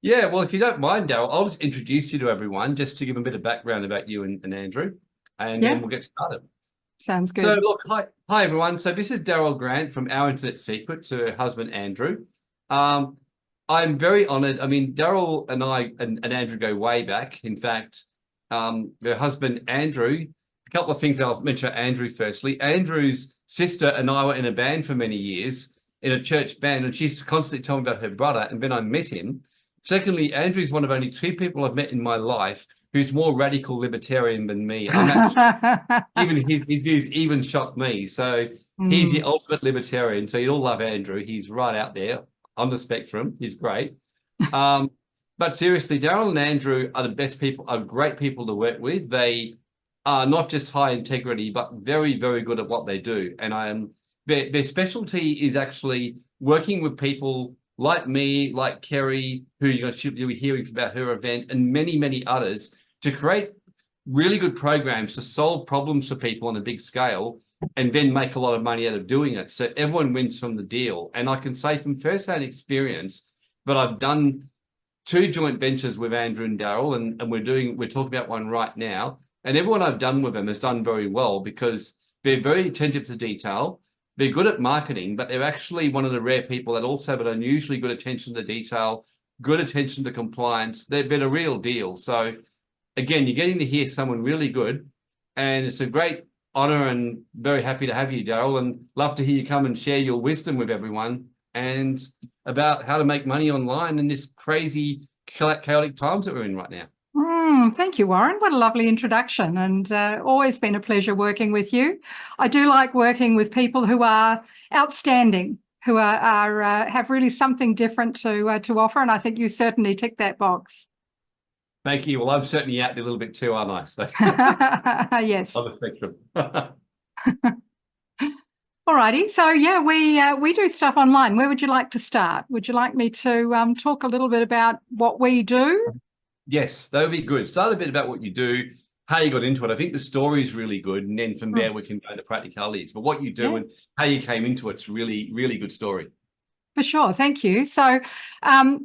Yeah, well, if you don't mind, Daryl, I'll just introduce you to everyone just to give them a bit of background about you and Andrew, and then Yeah, we'll get started. sounds So, good. look, hi everyone. So, this is Daryl Grant from Our Internet Secret to her husband Andrew. Um, I'm very honored. I mean, Daryl and I and Andrew go way back. In fact, her husband Andrew. A couple of things I'll mention about Andrew firstly. Andrew's sister and I were in a band for many years in a church band, and she used to constantly tell me about her brother. And then I met him. Secondly, Andrew's one of only two people I've met in my life who's more radical libertarian than me. I'm actually even his views even shock me. So he's the Mm. ultimate libertarian. So you'd all love Andrew. He's right out there on the spectrum. He's great. Um, but seriously, Daryl and Andrew are the best people, are great people to work with. They are not just high integrity, but very, very good at what they do. And their specialty is actually working with people like me, like Kerry, who you'll be hearing about her event, and many, many others to create really good programs to solve problems for people on a big scale and then make a lot of money out of doing it. So everyone wins from the deal. And I can say from first-hand experience that I've done two joint ventures with Andrew and Daryl, and we're talking about one right now. And everyone I've done with them has done very well because they're very attentive to detail. They're good at marketing, but they're actually one of the rare people that also have an unusually good attention to detail, good attention to compliance. They're a real deal. So again, you're getting to hear someone really good, and it's a great honor and very happy to have you, Daryl, and love to hear you come and share your wisdom with everyone and about how to make money online in this crazy, chaotic times that we're in right now. Thank you, Warren. What a lovely introduction, and always been a pleasure working with you. I do like working with people who are outstanding, who are have really something different to offer, and I think you certainly tick that box. Thank you. Well, I'm certainly out there a little bit too, aren't I? So Yes. on the spectrum. Alrighty. So yeah, we do stuff online. Where would you like to start? Would you like me to talk a little bit about what we do? Yes, that would be good. Start a bit about what you do, how you got into it. I think the story is really good, and then from Hmm. there we can go into practicalities. But what you do Yeah. and how you came into it's really, really good story. For sure. Thank you. So,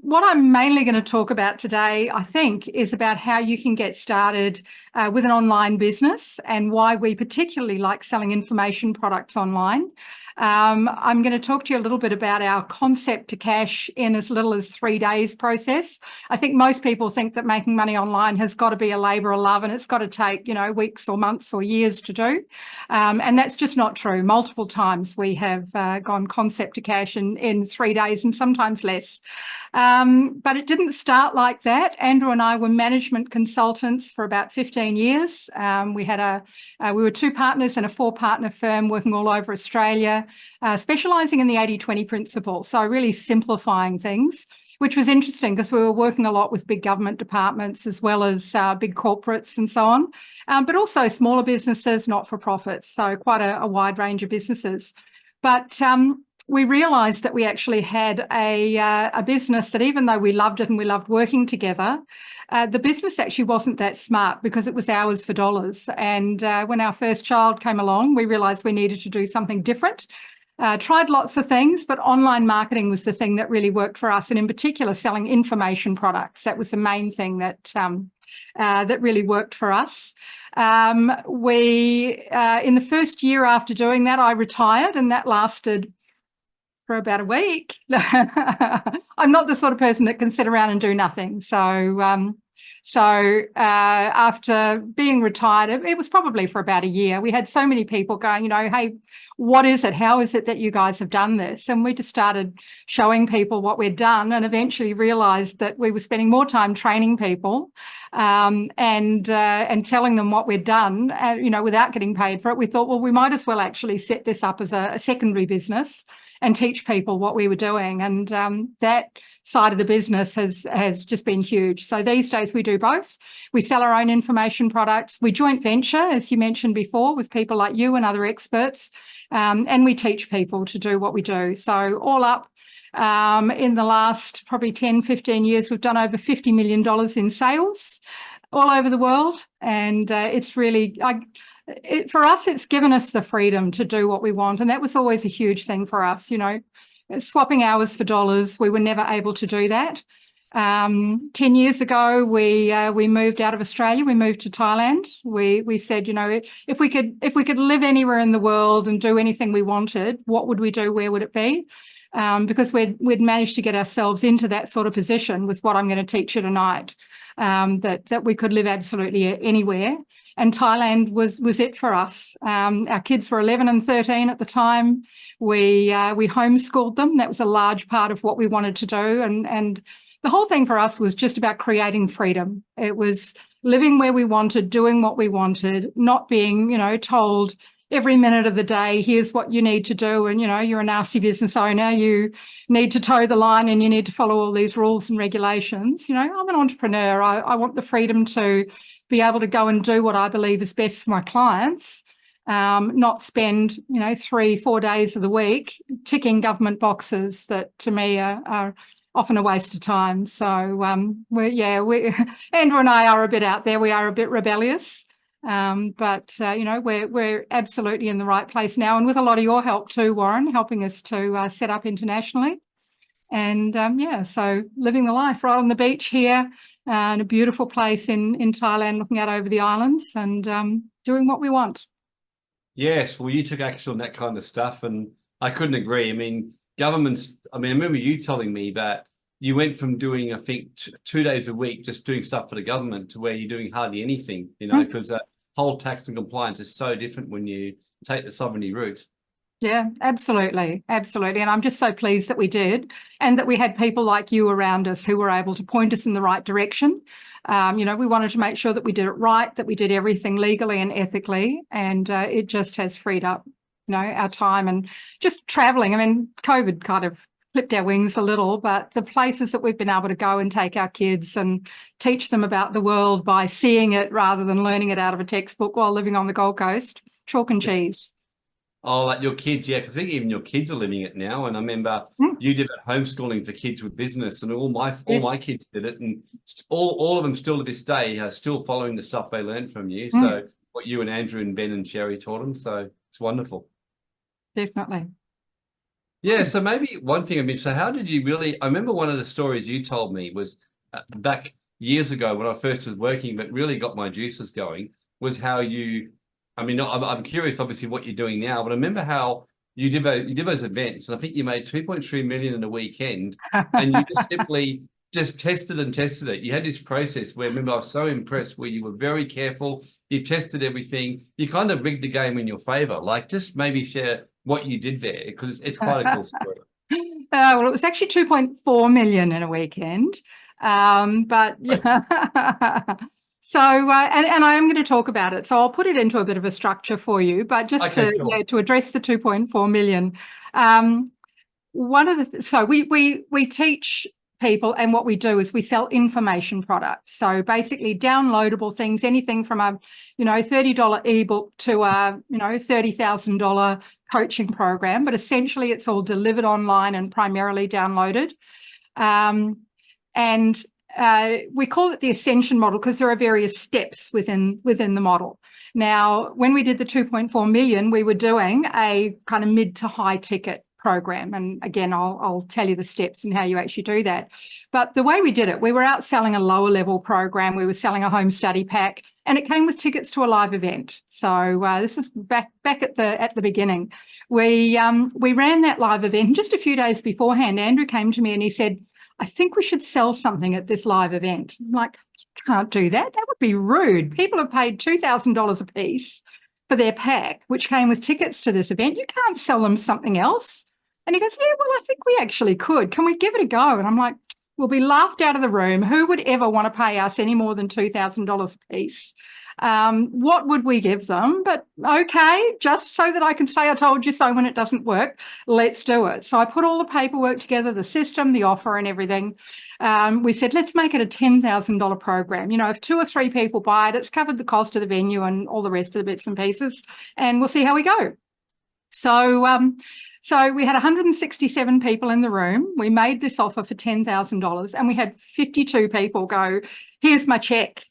what I'm mainly going to talk about today, I think, is about how you can get started with an online business and why we particularly like selling information products online. I'm going to talk to you a little bit about our concept to cash in as little as 3 days process. I think most people think that making money online has got to be a labor of love and it's got to take, weeks or months or years to do. And that's just not true. Multiple times we have gone concept to cash in 3 days and sometimes less. But it didn't start like that. Andrew and I were management consultants for about 15 years. We were two partners in a four-partner firm working all over Australia, specialising in the 80-20 principle, so really simplifying things, which was interesting because we were working a lot with big government departments as well as big corporates and so on, but also smaller businesses, not-for-profits, so quite a wide range of businesses. But we realised that we actually had a business that, even though we loved it and we loved working together, the business actually wasn't that smart because it was hours for dollars. And when our first child came along, we realised we needed to do something different. Tried lots of things, but online marketing was the thing that really worked for us, and in particular, selling information products. That was the main thing that really worked for us. In the first year after doing that, I retired, and that lasted for about a week. I'm not the sort of person that can sit around and do nothing. So after being retired, it was probably for about a year. We had so many people going, hey, what is it? How is it that you guys have done this? And we just started showing people what we'd done, and eventually realised that we were spending more time training people and telling them what we'd done, without getting paid for it. We thought, well, we might as well actually set this up as a secondary business and teach people what we were doing. And that side of the business has just been huge. So these days we do both. We sell our own information products. We joint venture, as you mentioned before, with people like you and other experts. And we teach people to do what we do. So all up, in the last probably 10, 15 years, we've done over $50 million in sales all over the world. And it's really... for us, it's given us the freedom to do what we want. And that was always a huge thing for us, swapping hours for dollars. We were never able to do that. 10 years ago, we moved out of Australia. We moved to Thailand. We said, if we could live anywhere in the world and do anything we wanted, what would we do? Where would it be? Because we'd managed to get ourselves into that sort of position with what I'm going to teach you tonight, that we could live absolutely anywhere. And Thailand was it for us. Our kids were 11 and 13 at the time. We homeschooled them. That was a large part of what we wanted to do. And the whole thing for us was just about creating freedom. It was living where we wanted, doing what we wanted, not being, told every minute of the day, here's what you need to do. And, you're a nasty business owner. You need to toe the line and you need to follow all these rules and regulations. I'm an entrepreneur. I want the freedom to be able to go and do what I believe is best for my clients, not spend, 3-4 days of the week ticking government boxes that to me are often a waste of time. So, Andrew and I are a bit out there. We are a bit rebellious. But we're absolutely in the right place now, and with a lot of your help too, Warren, helping us to set up internationally. And so living the life right on the beach here, in a beautiful place in Thailand, looking out over the islands and doing what we want. Yes, well, you took action on that kind of stuff, and I couldn't agree. I mean, governments, I remember you telling me that you went from doing, I think, 2 days a week, just doing stuff for the government, to where you're doing hardly anything, because whole tax and compliance is so different when you take the sovereignty route. Yeah, absolutely. Absolutely. And I'm just so pleased that we did, and that we had people like you around us who were able to point us in the right direction. We wanted to make sure that we did it right, that we did everything legally and ethically, and it just has freed up, our time and just traveling. I mean, COVID kind of clipped our wings a little, but the places that we've been able to go and take our kids and teach them about the world by seeing it rather than learning it out of a textbook while living on the Gold Coast, chalk and cheese. Oh, like your kids, yeah, because I think even your kids are living it now. And I remember you did homeschooling for kids with business, and all my kids did it, and all of them still to this day are still following the stuff they learned from you. So what you and Andrew and Ben and Sherry taught them, so it's wonderful. Definitely. Yeah, so maybe one thing, so how did you really, I remember one of the stories you told me was back years ago when I first was working, but really got my juices going, was how you, I'm curious obviously what you're doing now, but I remember how you did those events, and I think you made 2.3 million in a weekend, and you just simply just tested and tested it. You had this process where, remember, I was so impressed, where you were very careful, you tested everything, you kind of rigged the game in your favor. Like, just maybe share what you did there, because it's quite a cool story. Well, it was actually 2.4 million in a weekend. But yeah. So, and I am going to talk about it. So I'll put it into a bit of a structure for you, but just to address the 2.4 million. So we teach people, and what we do is we sell information products. So basically downloadable things, anything from a, $30 ebook to a, $30,000 coaching program, but essentially it's all delivered online and primarily downloaded. We call it the ascension model because there are various steps within the model. Now, when we did the 2.4 million, we were doing a kind of mid to high ticket program. And again, I'll tell you the steps and how you actually do that. But the way we did it, we were out selling a lower level program. We were selling a home study pack, and it came with tickets to a live event. So this is back at the beginning. We ran that live event. Just a few days beforehand, Andrew came to me and he said, I think we should sell something at this live event. I'm like, you can't do that. That would be rude. People have paid $2,000 a piece for their pack, which came with tickets to this event. You can't sell them something else. And he goes, yeah, well, I think we actually could. Can we give it a go? And I'm like, we'll be laughed out of the room. Who would ever want to pay us any more than $2,000 a piece? What would we give them? But okay, just so that I can say I told you so when it doesn't work, let's do it. So I put all the paperwork together, the system, the offer and everything. We said, let's make it a $10,000 program. If 2 or 3 people buy it, it's covered the cost of the venue and all the rest of the bits and pieces, and we'll see how we go. So we had 167 people in the room. We made this offer for $10,000, and we had 52 people go, here's my check.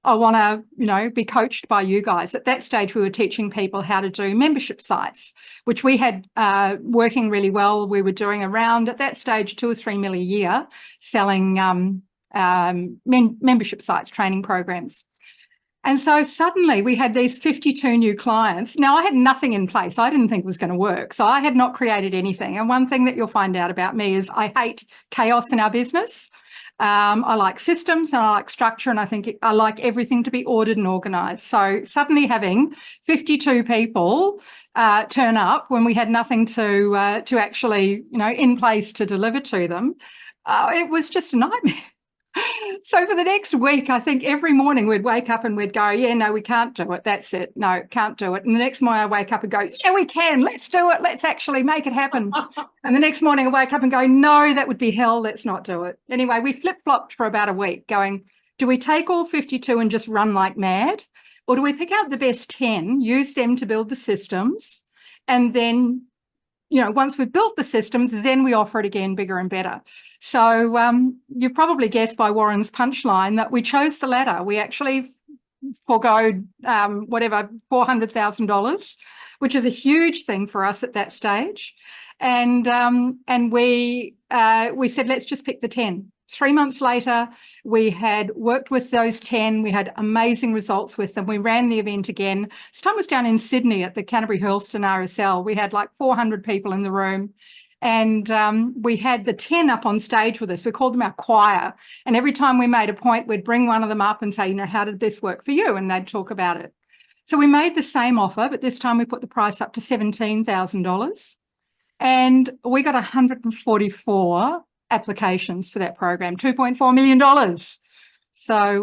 I want to, be coached by you guys. At that stage, we were teaching people how to do membership sites, which we had working really well. We were doing around, at that stage, 2 or 3 million a year selling membership sites, training programs. And so suddenly we had these 52 new clients. Now, I had nothing in place. I didn't think it was going to work. So I had not created anything. And one thing that you'll find out about me is I hate chaos in our business. I like systems and I like structure, and I like everything to be ordered and organised. So suddenly having 52 people turn up when we had nothing to actually, in place to deliver to them, it was just a nightmare. So for the next week, I think every morning we'd wake up and we'd go, yeah, no, we can't do it. That's it. No, can't do it. And the next morning I wake up and go, yeah, we can. Let's do it. Let's actually make it happen. And the next morning I wake up and go, no, that would be hell. Let's not do it. Anyway, we flip-flopped for about a week going, do we take all 52 and just run like mad? Or do we pick out the best 10, use them to build the systems, and then once we've built the systems, then we offer it again bigger and better. So you've probably guessed by Warren's punchline that we chose the latter. We actually forgoed $400,000, which is a huge thing for us at that stage. And we said, let's just pick the 10. 3 months later, we had worked with those 10. We had amazing results with them. We ran the event again. This time was down in Sydney at the Canterbury Hurlston RSL. We had like 400 people in the room. And we had the 10 up on stage with us. We called them our choir. And every time we made a point, we'd bring one of them up and say, how did this work for you? And they'd talk about it. So we made the same offer, but this time we put the price up to $17,000. And we got 144 applications for that program, $2.4 million. So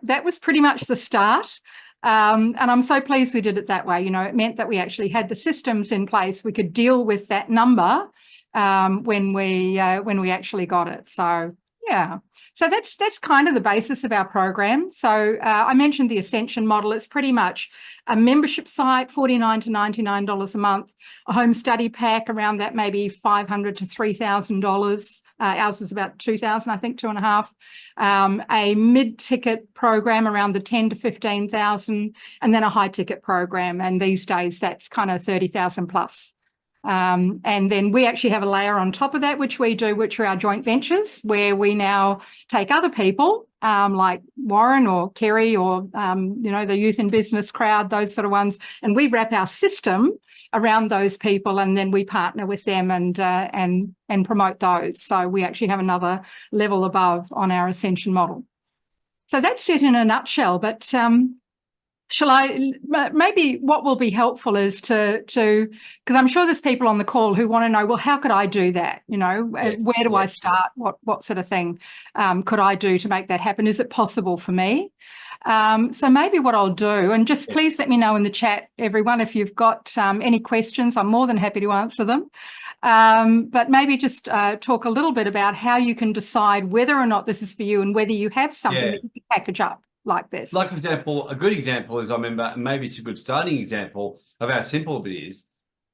that was pretty much the start. And I'm so pleased we did it that way. It meant that we actually had the systems in place. We could deal with that number when we actually got it. So yeah, so that's kind of the basis of our program. So I mentioned the Ascension model. It's pretty much a membership site, $49 to $99 a month, a home study pack around that, maybe $500 to $3,000. Ours is about 2,000, I think, 2.5. A mid-ticket program around the 10 to 15,000, and then a high-ticket program. And these days, that's kind of 30,000 plus. And then we actually have a layer on top of that, which are our joint ventures, where we now take other people like Warren or Kerry or, the youth in business crowd, those sort of ones. And we wrap our system around those people, and then we partner with them and promote those. So we actually have another level above on our Ascension model. So that's it in a nutshell. But maybe what will be helpful is to because I'm sure there's people on the call who want to know, well, how could I do that? Where do I start? What sort of thing could I do to make that happen? Is it possible for me? So maybe what I'll do, and just please let me know in the chat, everyone, if you've got any questions. I'm more than happy to answer them. But maybe just talk a little bit about how you can decide whether or not this is for you, and whether you have something that you can package up like this. Like, for example, a good example is, I remember, and maybe it's a good starting example of how simple it is.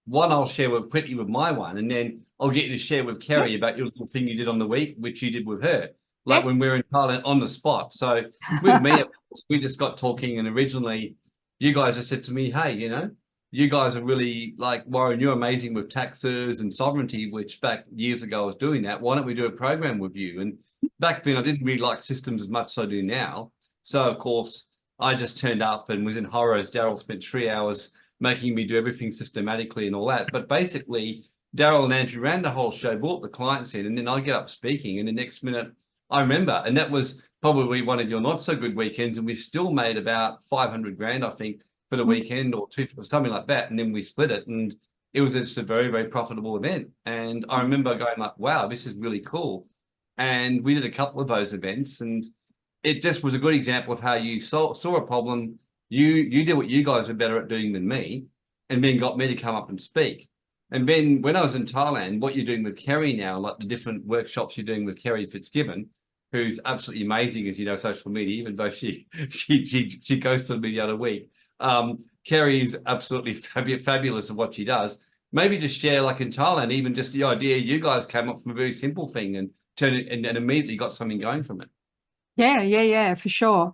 One, I'll share quickly with my one, and then I'll get you to share with Kerry about your little thing you did on the week, which you did with her, like when we were in Thailand on the spot. So with me, of course, we just got talking, and originally you guys just said to me, hey, you guys are really, like, Warren, you're amazing with taxes and sovereignty, which back years ago I was doing that. Why don't we do a program with you? And back then I didn't really like systems as much as I do now. So, of course, I just turned up and was in horrors. Daryl spent 3 hours making me do everything systematically and all that. But basically, Daryl and Andrew ran the whole show, brought the clients in, and then I get up speaking. And the next minute, I remember, and that was probably one of your not so good weekends, and we still made about 500 grand, I think, for the weekend, or something like that. And then we split it, and it was just a very, very profitable event. And I remember going like, wow, this is really cool. And we did a couple of those events, and it just was a good example of how you saw a problem. You did what you guys were better at doing than me, and then got me to come up and speak. And then when I was in Thailand, what you're doing with Kerry now, like the different workshops you're doing with Kerry Fitzgibbon, who's absolutely amazing, as you know, social media, even though she goes to me the other week. Kerry is absolutely fabulous at what she does. Maybe just share, like in Thailand, even just the idea you guys came up from a very simple thing and turned it and immediately got something going from it. Yeah, for sure.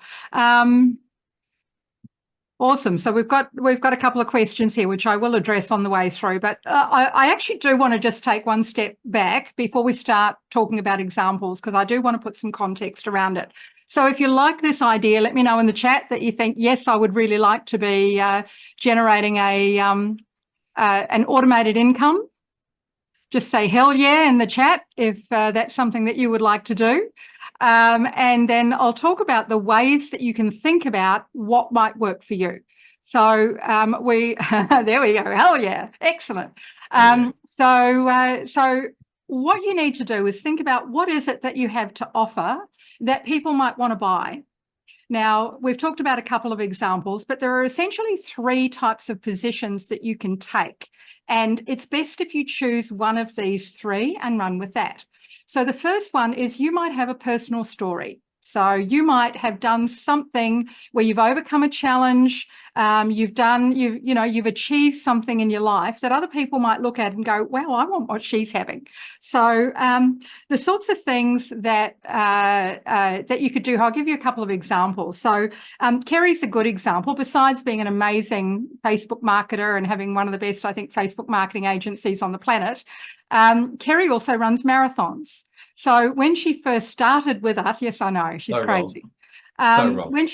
Awesome. So we've got a couple of questions here, which I will address on the way through. But I actually do want to just take one step back before we start talking about examples, because I do want to put some context around it. So if you like this idea, let me know in the chat that you think, yes, I would really like to be generating an automated income. Just say hell yeah in the chat if that's something that you would like to do. And then I'll talk about the ways that you can think about what might work for you. So there we go. Hell yeah. Excellent. So what you need to do is think about what is it that you have to offer that people might want to buy. Now, we've talked about a couple of examples, but there are essentially 3 types of positions that you can take. And it's best if you choose one of these 3 and run with that. So the first one is you might have a personal story. So you might have done something where you've overcome a challenge, you've achieved something in your life that other people might look at and go, wow, I want what she's having. So the sorts of things that you could do, I'll give you a couple of examples. So Kerry's a good example. Besides being an amazing Facebook marketer and having one of the best, I think, Facebook marketing agencies on the planet, Kerry also runs marathons. So when she first started with us, yes, I know, she's crazy. When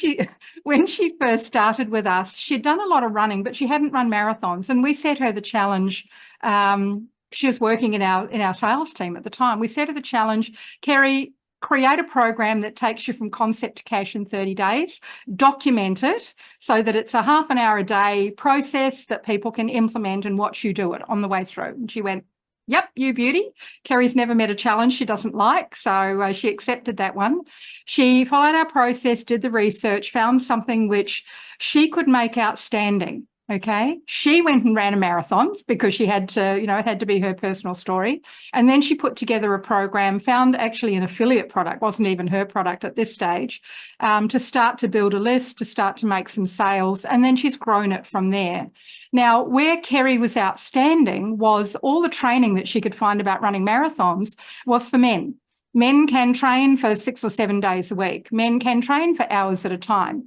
she first started with us, she'd done a lot of running, but she hadn't run marathons. And we set her the challenge. She was working in our sales team at the time. We set her the challenge, Kerry, create a program that takes you from concept to cash in 30 days, document it so that it's a half an hour a day process that people can implement and watch you do it on the way through. And she went, yep, you beauty. Kerry's never met a challenge she doesn't like, so she accepted that one. She followed our process, did the research, found something which she could make outstanding. Okay, she went and ran a marathon because she had to, it had to be her personal story. And then she put together a program, found actually an affiliate product, wasn't even her product at this stage, to start to build a list, to start to make some sales. And then she's grown it from there. Now, where Kerry was outstanding was all the training that she could find about running marathons was for men. Men can train for 6 or 7 days a week. Men can train for hours at a time.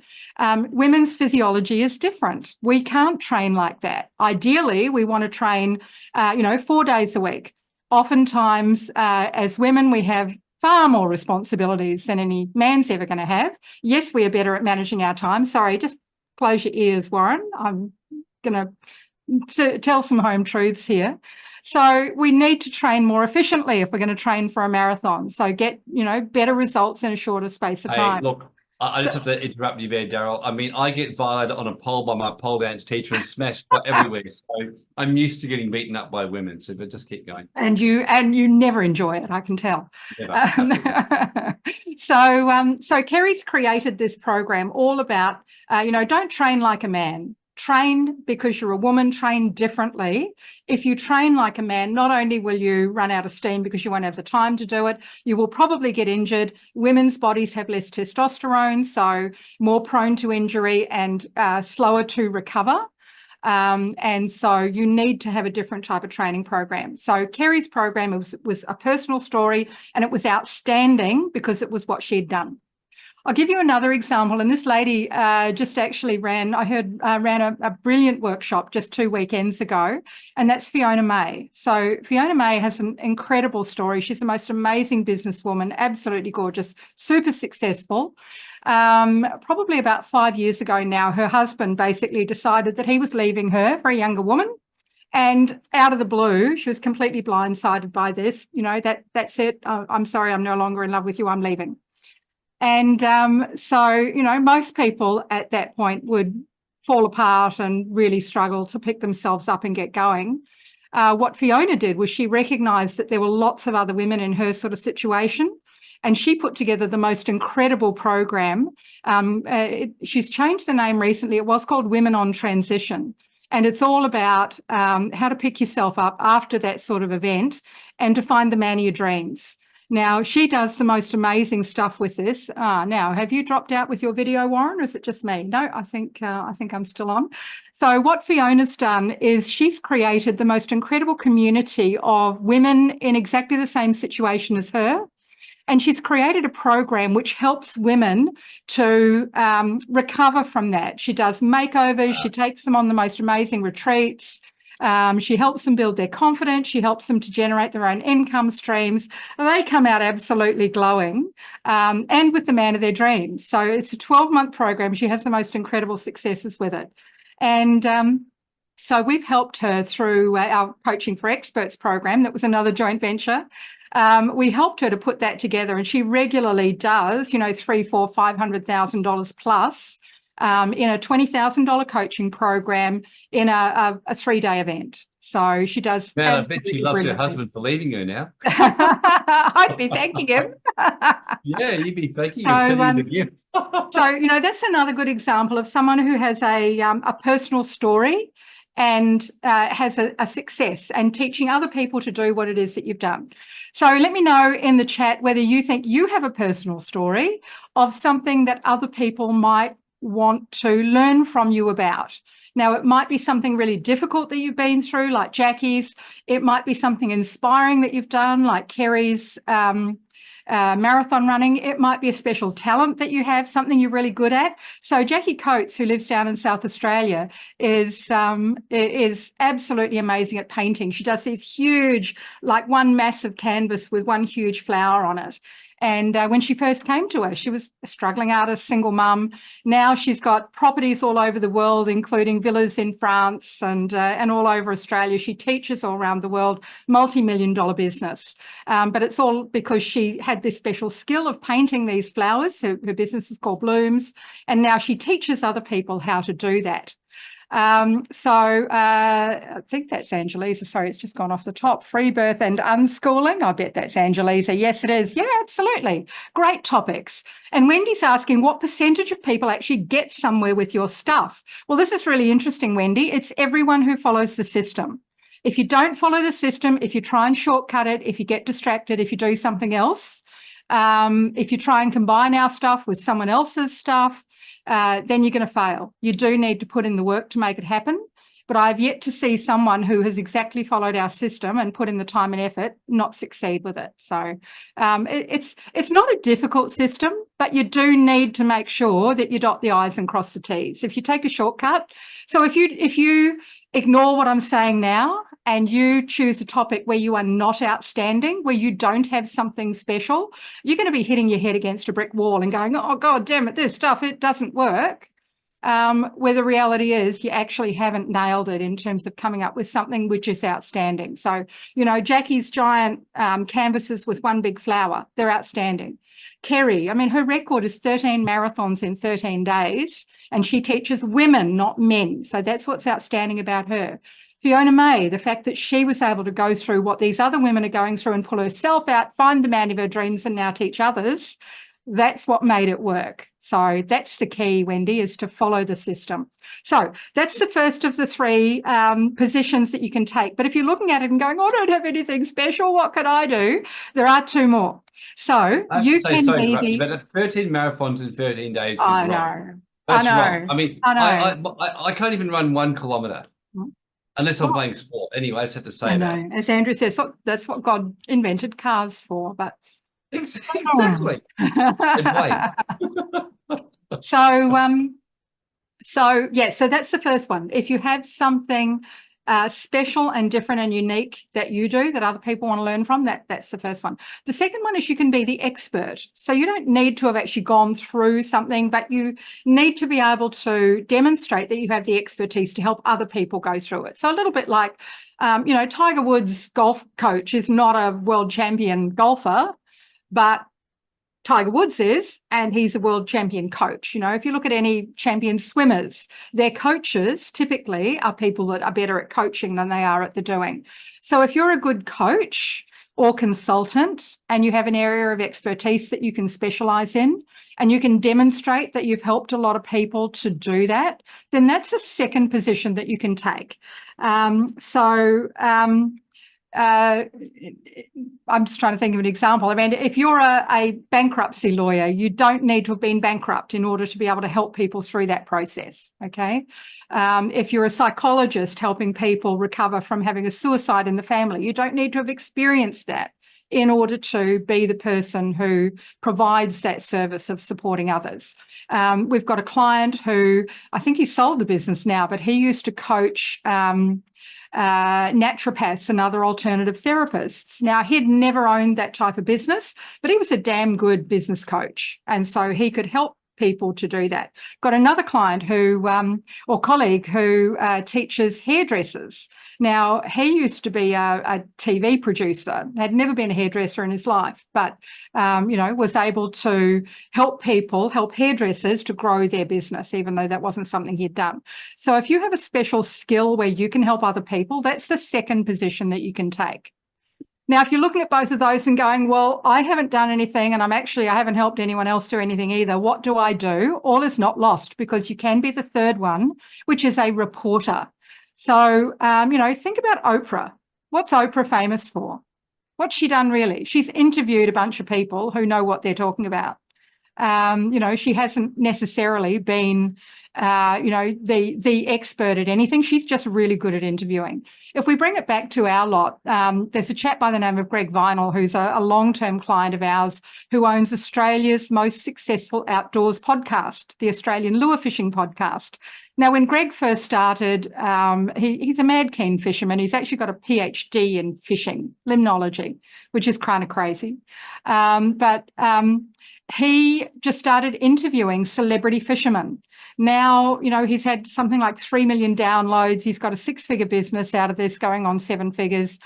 Women's physiology is different. We can't train like that. Ideally, we want to train, 4 days a week. Oftentimes, as women, we have far more responsibilities than any man's ever going to have. Yes, we are better at managing our time. Sorry, just close your ears, Warren. I'm going to tell some home truths here. So we need to train more efficiently if we're going to train for a marathon. So get, better results in a shorter space of time. Look, I just have to interrupt you there, Daryl. I mean, I get violated on a pole by my pole dance teacher and smashed everywhere. So I'm used to getting beaten up by women. So, but just keep going. And you never enjoy it, I can tell. Never. So Kerry's created this program all about, don't train like a man. Train because you're a woman, train differently. If you train like a man, not only will you run out of steam because you won't have the time to do it, you will probably get injured. Women's bodies have less testosterone, so more prone to injury and slower to recover. And so you need to have a different type of training program. So Kerry's program was a personal story, and it was outstanding because it was what she had done. I'll give you another example. And this lady just actually ran a brilliant workshop just 2 weekends ago, and that's Fiona May. So Fiona May has an incredible story. She's the most amazing businesswoman, absolutely gorgeous, super successful. Probably about 5 years ago now, her husband basically decided that he was leaving her for a younger woman. And out of the blue, she was completely blindsided by this. That's it. I'm sorry, I'm no longer in love with you. I'm leaving. And so, most people at that point would fall apart and really struggle to pick themselves up and get going. What Fiona did was she recognised that there were lots of other women in her sort of situation, and she put together the most incredible program. She's changed the name recently. It was called Women on Transition. And it's all about how to pick yourself up after that sort of event and to find the man of your dreams. Now, she does the most amazing stuff with this. Now, have you dropped out with your video, Warren, or is it just me? No, I think I'm still on. So what Fiona's done is she's created the most incredible community of women in exactly the same situation as her. And she's created a program which helps women to recover from that. She does makeovers. She takes them on the most amazing retreats. She helps them build their confidence. She helps them to generate their own income streams. They come out absolutely glowing and with the man of their dreams. So it's a 12-month program. She has the most incredible successes with it. And so we've helped her through our Coaching for Experts program. That was another joint venture. We helped her to put that together, and she regularly does, you know, $300,000, $400,000, $500,000 plus in a $20,000 coaching program in a 3-day event. So she does. Man, I bet she loves her husband for leaving her now. I'd be thanking him. Yeah, you'd be thanking him, sending you the gift. So, you know, that's another good example of someone who has a personal story and has a success and teaching other people to do what it is that you've done. So let me know in the chat whether you think you have a personal story of something that other people might want to learn from you about. Now, it might be something really difficult that you've been through, like Jackie's. It might be something inspiring that you've done, like Kerry's marathon running. It might be a special talent that you have, something you're really good at. So Jackie Coates, who lives down in South Australia, is absolutely amazing at painting. She does these huge, like one massive canvas with one huge flower on it. And when she first came to us, she was a struggling artist, single mum. Now she's got properties all over the world, including villas in France and all over Australia. She teaches all around the world, multi-million-dollar business. But it's all because she had this special skill of painting these flowers. Her business is called Blooms. And now she teaches other people how to do that. I think that's Angelisa. Sorry, it's just gone off the top. Free birth and unschooling. I bet that's Angelisa. Yes, it is. Yeah, absolutely. Great topics. And Wendy's asking, what percentage of people actually get somewhere with your stuff? Well, this is really interesting, Wendy. It's everyone who follows the system. If you don't follow the system, if you try and shortcut it, if you get distracted, if you do something else, if you try and combine our stuff with someone else's stuff, then you're going to fail. You do need to put in the work to make it happen. But I've yet to see someone who has exactly followed our system and put in the time and effort not succeed with it. So it's not a difficult system, but you do need to make sure that you dot the I's and cross the T's. If you take a shortcut, so if you ignore what I'm saying now and you choose a topic where you are not outstanding, where you don't have something special, you're going to be hitting your head against a brick wall and going, oh, God damn it, this stuff, it doesn't work. Where the reality is you actually haven't nailed it in terms of coming up with something which is outstanding. So, you know, Jackie's giant canvases with one big flower, they're outstanding. Kerry, I mean, her record is 13 marathons in 13 days, and she teaches women, not men. So that's what's outstanding about her. Fiona May, the fact that she was able to go through what these other women are going through and pull herself out, find the man of her dreams and now teach others, that's what made it work. So that's the key, Wendy, is to follow the system. So that's the first of the three positions that you can take. But if you're looking at it and going, oh, I don't have anything special, what can I do? There are two more. So you can be but at 13 marathons in 13 days is I wrong. know. That's I know. wrong. I mean, I know. I can't even run 1 kilometre unless I'm playing sport. Anyway, I just have to say that. As Andrew says, that's what God invented cars for. But exactly. So that's the first one. If you have something special and different and unique that you do that other people want to learn from, that's the first one. The second one is you can be the expert. So you don't need to have actually gone through something, but you need to be able to demonstrate that you have the expertise to help other people go through it. So a little bit like, Tiger Woods' golf coach is not a world champion golfer, but Tiger Woods is, and he's a world champion coach. You know, if you look at any champion swimmers, their coaches typically are people that are better at coaching than they are at the doing. So if you're a good coach or consultant and you have an area of expertise that you can specialize in and you can demonstrate that you've helped a lot of people to do that, then that's a second position that you can take. I'm just trying to think of an example. I mean, if you're a bankruptcy lawyer, you don't need to have been bankrupt in order to be able to help people through that process, okay? If you're a psychologist helping people recover from having a suicide in the family, you don't need to have experienced that in order to be the person who provides that service of supporting others. We've got a client who, I think he sold the business now, but he used to coach naturopaths and other alternative therapists. Now, he'd never owned that type of business, but he was a damn good business coach. And so he could help people to do that. Got another client who, or colleague who teaches hairdressers. Now, he used to be a TV producer, had never been a hairdresser in his life, but, was able to help people, help hairdressers to grow their business, even though that wasn't something he'd done. So if you have a special skill where you can help other people, that's the second position that you can take. Now, if you're looking at both of those and going, well, I haven't done anything and I haven't helped anyone else do anything either, what do I do? All is not lost, because you can be the third one, which is a reporter. So, think about Oprah. What's Oprah famous for? What's she done really? She's interviewed a bunch of people who know what they're talking about. She hasn't necessarily been, the expert at anything. She's just really good at interviewing. If we bring it back to our lot, there's a chap by the name of Greg Vinell, who's a long-term client of ours, who owns Australia's most successful outdoors podcast, the Australian Lure Fishing Podcast. Now, when Greg first started, he's a mad keen fisherman. He's actually got a PhD in fishing, limnology, which is kind of crazy. But he just started interviewing celebrity fishermen. Now, he's had something like 3 million downloads. He's got a 6-figure business out of this, going on 7 figures,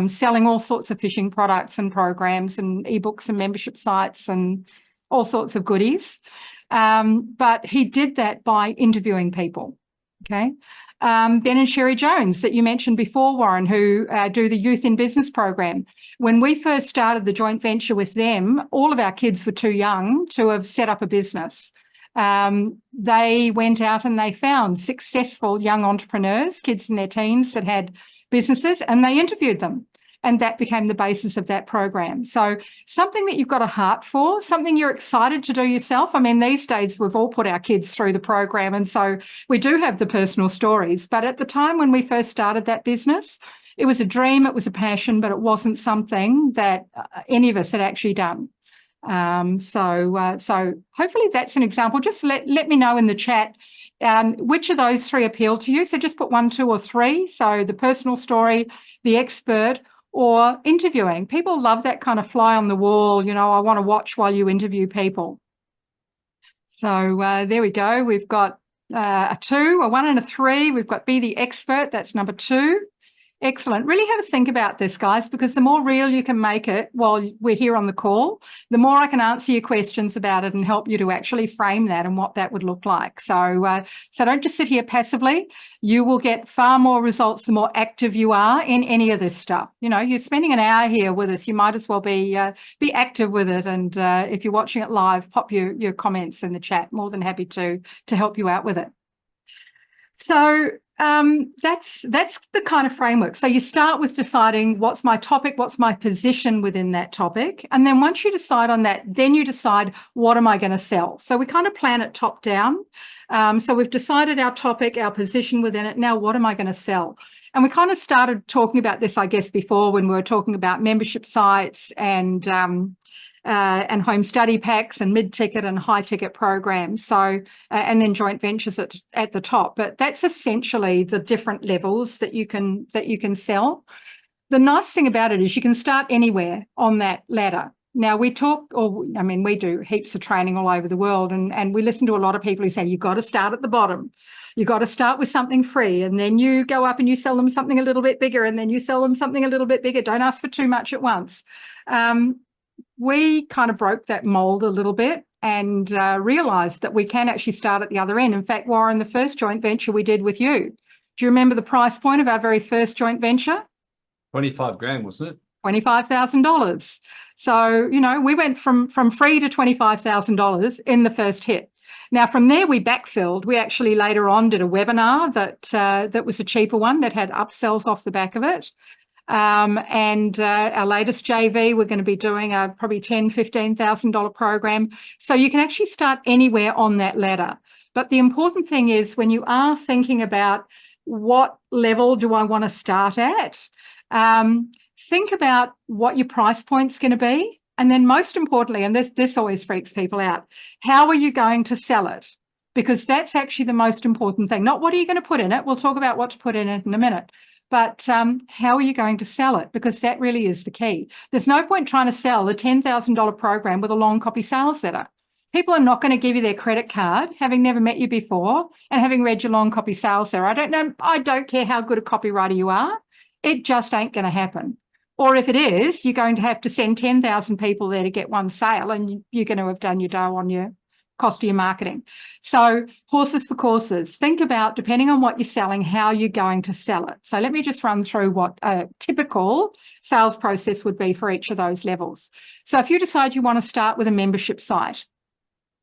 selling all sorts of fishing products and programs and ebooks and membership sites and all sorts of goodies. But he did that by interviewing people, okay? Ben and Sherry Jones that you mentioned before, Warren, who do the Youth in Business program. When we first started the joint venture with them, all of our kids were too young to have set up a business. They went out and they found successful young entrepreneurs, kids in their teens that had businesses, and they interviewed them. And that became the basis of that program. So something that you've got a heart for, something you're excited to do yourself. I mean, these days we've all put our kids through the program, and so we do have the personal stories. But at the time when we first started that business, it was a dream, it was a passion, but it wasn't something that any of us had actually done. So hopefully that's an example. Just let me know in the chat which of those three appeal to you. So just put 1, 2, or 3. So the personal story, the expert, or interviewing. People love that kind of fly on the wall, I want to watch while you interview people. So there we go. We've got a 2, a 1, and a 3. We've got be the expert. That's number 2. Excellent. Really have a think about this, guys, because the more real you can make it while we're here on the call, the more I can answer your questions about it and help you to actually frame that and what that would look like. So don't just sit here passively. You will get far more results the more active you are in any of this stuff. You're spending an hour here with us. You might as well be active with it. And if you're watching it live, pop your comments in the chat. More than happy to help you out with it. So that's the kind of framework. So you start with deciding what's my topic, what's my position within that topic. And then once you decide on that, then you decide, what am I going to sell? So we kind of plan it top down. So we've decided our topic, our position within it. Now, what am I going to sell? And we kind of started talking about this, I guess, before when we were talking about membership sites and home study packs and mid-ticket and high-ticket programs. So, and then joint ventures at the top. But that's essentially the different levels that you can sell. The nice thing about it is you can start anywhere on that ladder. Now, we do heaps of training all over the world, and we listen to a lot of people who say, you've got to start at the bottom. You've got to start with something free, and then you go up and you sell them something a little bit bigger, and then you sell them something a little bit bigger. Don't ask for too much at once. We kind of broke that mold a little bit and realised that we can actually start at the other end. In fact, Warren, the first joint venture we did with you, do you remember the price point of our very first joint venture? 25 grand, wasn't it? $25,000. So, we went from free to $25,000 in the first hit. Now, from there, we backfilled. We actually later on did a webinar that was a cheaper one that had upsells off the back of it. And our latest JV, we're going to be doing a probably $10,000, $15,000 program. So you can actually start anywhere on that ladder. But the important thing is when you are thinking about what level do I want to start at, think about what your price point's going to be. And then most importantly, and this always freaks people out, how are you going to sell it? Because that's actually the most important thing. Not what are you going to put in it? We'll talk about what to put in it in a minute. But how are you going to sell it? Because that really is the key. There's no point trying to sell a $10,000 program with a long copy sales letter. People are not going to give you their credit card, having never met you before and having read your long copy sales letter. I don't care how good a copywriter you are. It just ain't going to happen. Or if it is, you're going to have to send 10,000 people there to get one sale, and you're going to have done your dough on your cost of your marketing. So horses for courses. Think about, depending on what you're selling, how you're going to sell it. So let me just run through what a typical sales process would be for each of those levels. So if you decide you want to start with a membership site,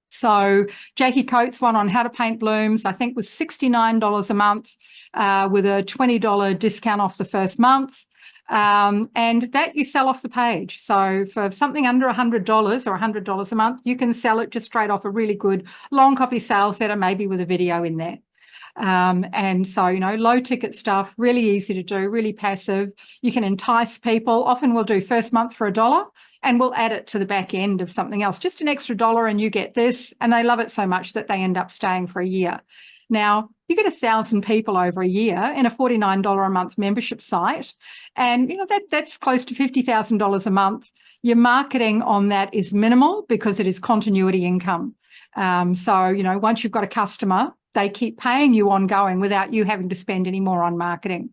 so Jackie Coates' one on how to paint blooms, I think was $69 a month with a $20 discount off the first month. And that you sell off the page. So for something under $100 or $100 a month, you can sell it just straight off a really good long copy sales letter, maybe with a video in there. And so, low ticket stuff, really easy to do, really passive. You can entice people. Often we'll do first month for $1 and we'll add it to the back end of something else, just an extra $1 and you get this. And they love it so much that they end up staying for a year. Now, you get 1,000 people over a year in a $49 a month membership site, and that's close to $50,000 a month. Your marketing on that is minimal because it is continuity income. So once you've got a customer, they keep paying you ongoing without you having to spend any more on marketing.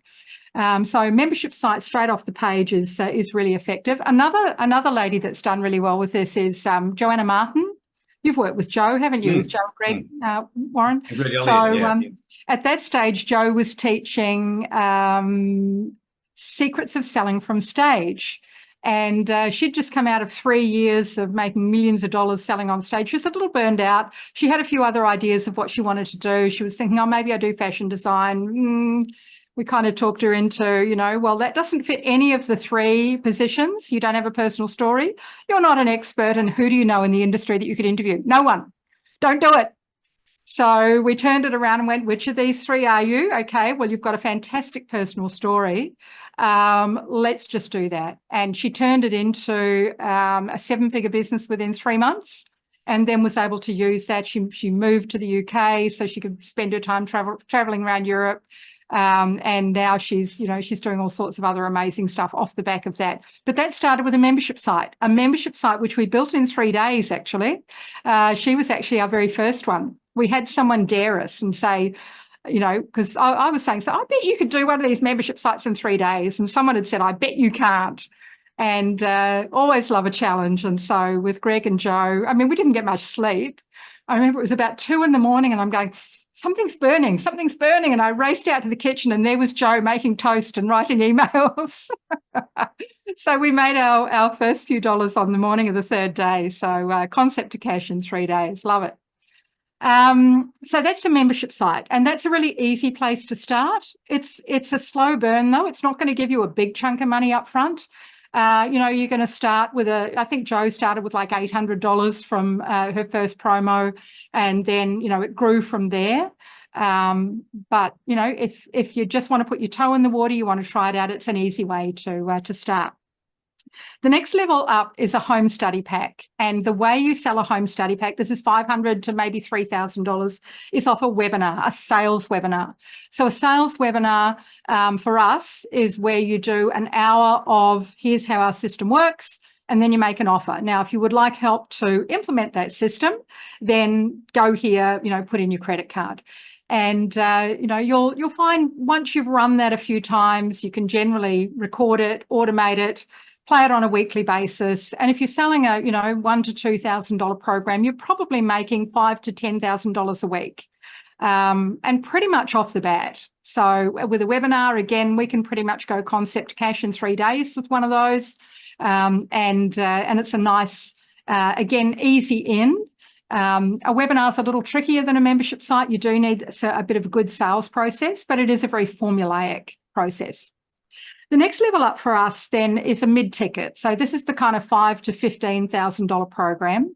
So membership sites straight off the page is really effective. Another lady that's done really well with this is Joanna Martin. You've worked with Jo, haven't you? With Jo Greg, Warren. At that stage, Jo was teaching secrets of selling from stage. And she'd just come out of 3 years of making millions of dollars selling on stage. She was a little burned out. She had a few other ideas of what she wanted to do. She was thinking, maybe I do fashion design. We kind of talked her into, well, that doesn't fit any of the 3 positions. You don't have a personal story. You're not an expert. And who do you know in the industry that you could interview? No one. Don't do it. So we turned it around and went, which of these 3 are you? Okay, well, you've got a fantastic personal story. Let's just do that. And she turned it into a 7-figure business within 3 months. And then was able to use that. She moved to the UK so she could spend her time traveling around Europe. And now she's doing all sorts of other amazing stuff off the back of that. But that started with a membership site which we built in 3 days, actually. She was actually our very first one. We had someone dare us and say, because I was saying, so I bet you could do one of these membership sites in 3 days. And someone had said, I bet you can't. And always love a challenge. And so with Greg and Jo, we didn't get much sleep. I remember it was about 2 a.m. and I'm going, something's burning. And I raced out to the kitchen and there was Jo making toast and writing emails. So we made our first few dollars on the morning of the 3rd day. So concept to cash in 3 days. Love it. So that's a membership site, and that's a really easy place to start. It's a slow burn, though. It's not going to give you a big chunk of money up front. You're going to start with I think Jo started with like $800 from her first promo, and then, it grew from there. But, if you just want to put your toe in the water, you want to try it out, it's an easy way to start. The next level up is a home study pack. And the way you sell a home study pack, this is $500 to maybe $3,000, is off a webinar, a sales webinar. So a sales webinar for us is where you do an hour of here's how our system works, and then you make an offer. Now, if you would like help to implement that system, then go here, put in your credit card. And, you'll find once you've run that a few times, you can generally record it, automate it, play it on a weekly basis. And if you're selling a, $1,000 to $2,000 program, you're probably making $5,000 to $10,000 a week, and pretty much off the bat. So with a webinar, again, we can pretty much go concept to cash in 3 days with one of those. And it's a nice, again, easy in. A webinar is a little trickier than a membership site. You do need a bit of a good sales process, but it is a very formulaic process. The next level up for us then is a mid-ticket. So this is the kind of $5,000 to $15,000 program.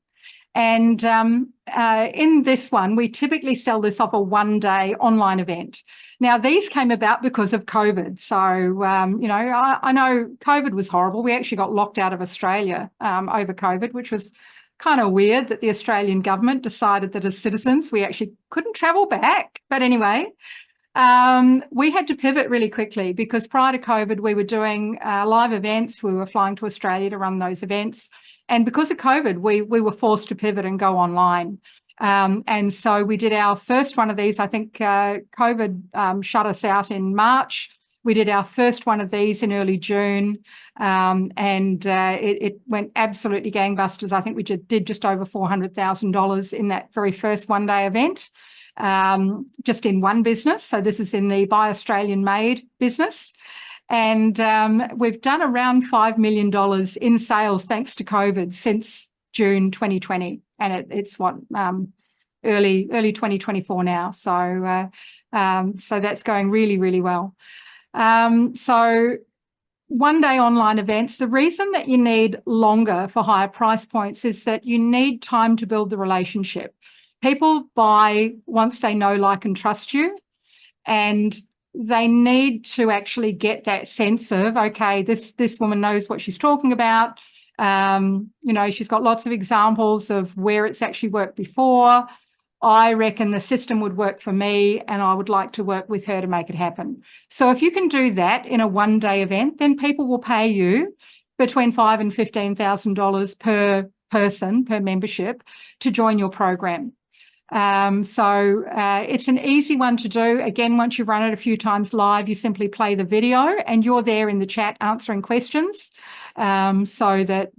And in this one, we typically sell this off a one-day online event. Now, these came about because of COVID. So, I know COVID was horrible. We actually got locked out of Australia over COVID, which was kind of weird that the Australian government decided that as citizens, we actually couldn't travel back. But anyway, we had to pivot really quickly because prior to COVID, we were doing live events. We were flying to Australia to run those events. And because of COVID, we were forced to pivot and go online. And so we did our first one of these. I think COVID shut us out in March. We did our first one of these in early June, and it went absolutely gangbusters. I think we did just over $400,000 in that very first one-day event, just in one business. So this is in the Buy Australian Made business. And we've done around $5 million in sales thanks to COVID since June 2020. And it's early 2024 now. So that's going really, really well. So one-day online events, the reason that you need longer for higher price points is that you need time to build the relationship. People buy once they know, like, and trust you. And they need to actually get that sense of, okay, this woman knows what she's talking about. She's got lots of examples of where it's actually worked before. I reckon the system would work for me and I would like to work with her to make it happen. So if you can do that in a one-day event, then people will pay you between $5,000 and $15,000 per person, per membership, to join your program. So it's an easy one to do. Again, once you've run it a few times live, you simply play the video and you're there in the chat answering questions, so that,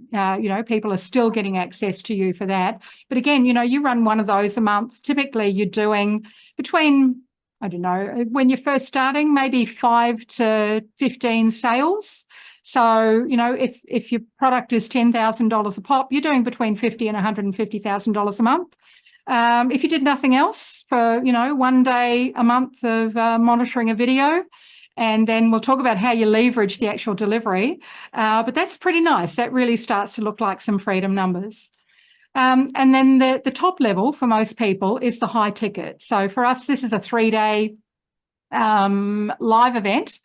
people are still getting access to you for that. But again, you run one of those a month. Typically, you're doing between, when you're first starting, maybe 5 to 15 sales. So, if your product is $10,000 a pop, you're doing between $50,000 and $150,000 a month. If you did nothing else for, 1 day a month of monitoring a video, and then we'll talk about how you leverage the actual delivery. But that's pretty nice. That really starts to look like some freedom numbers. And then the top level for most people is the high ticket. So for us, this is a 3-day live event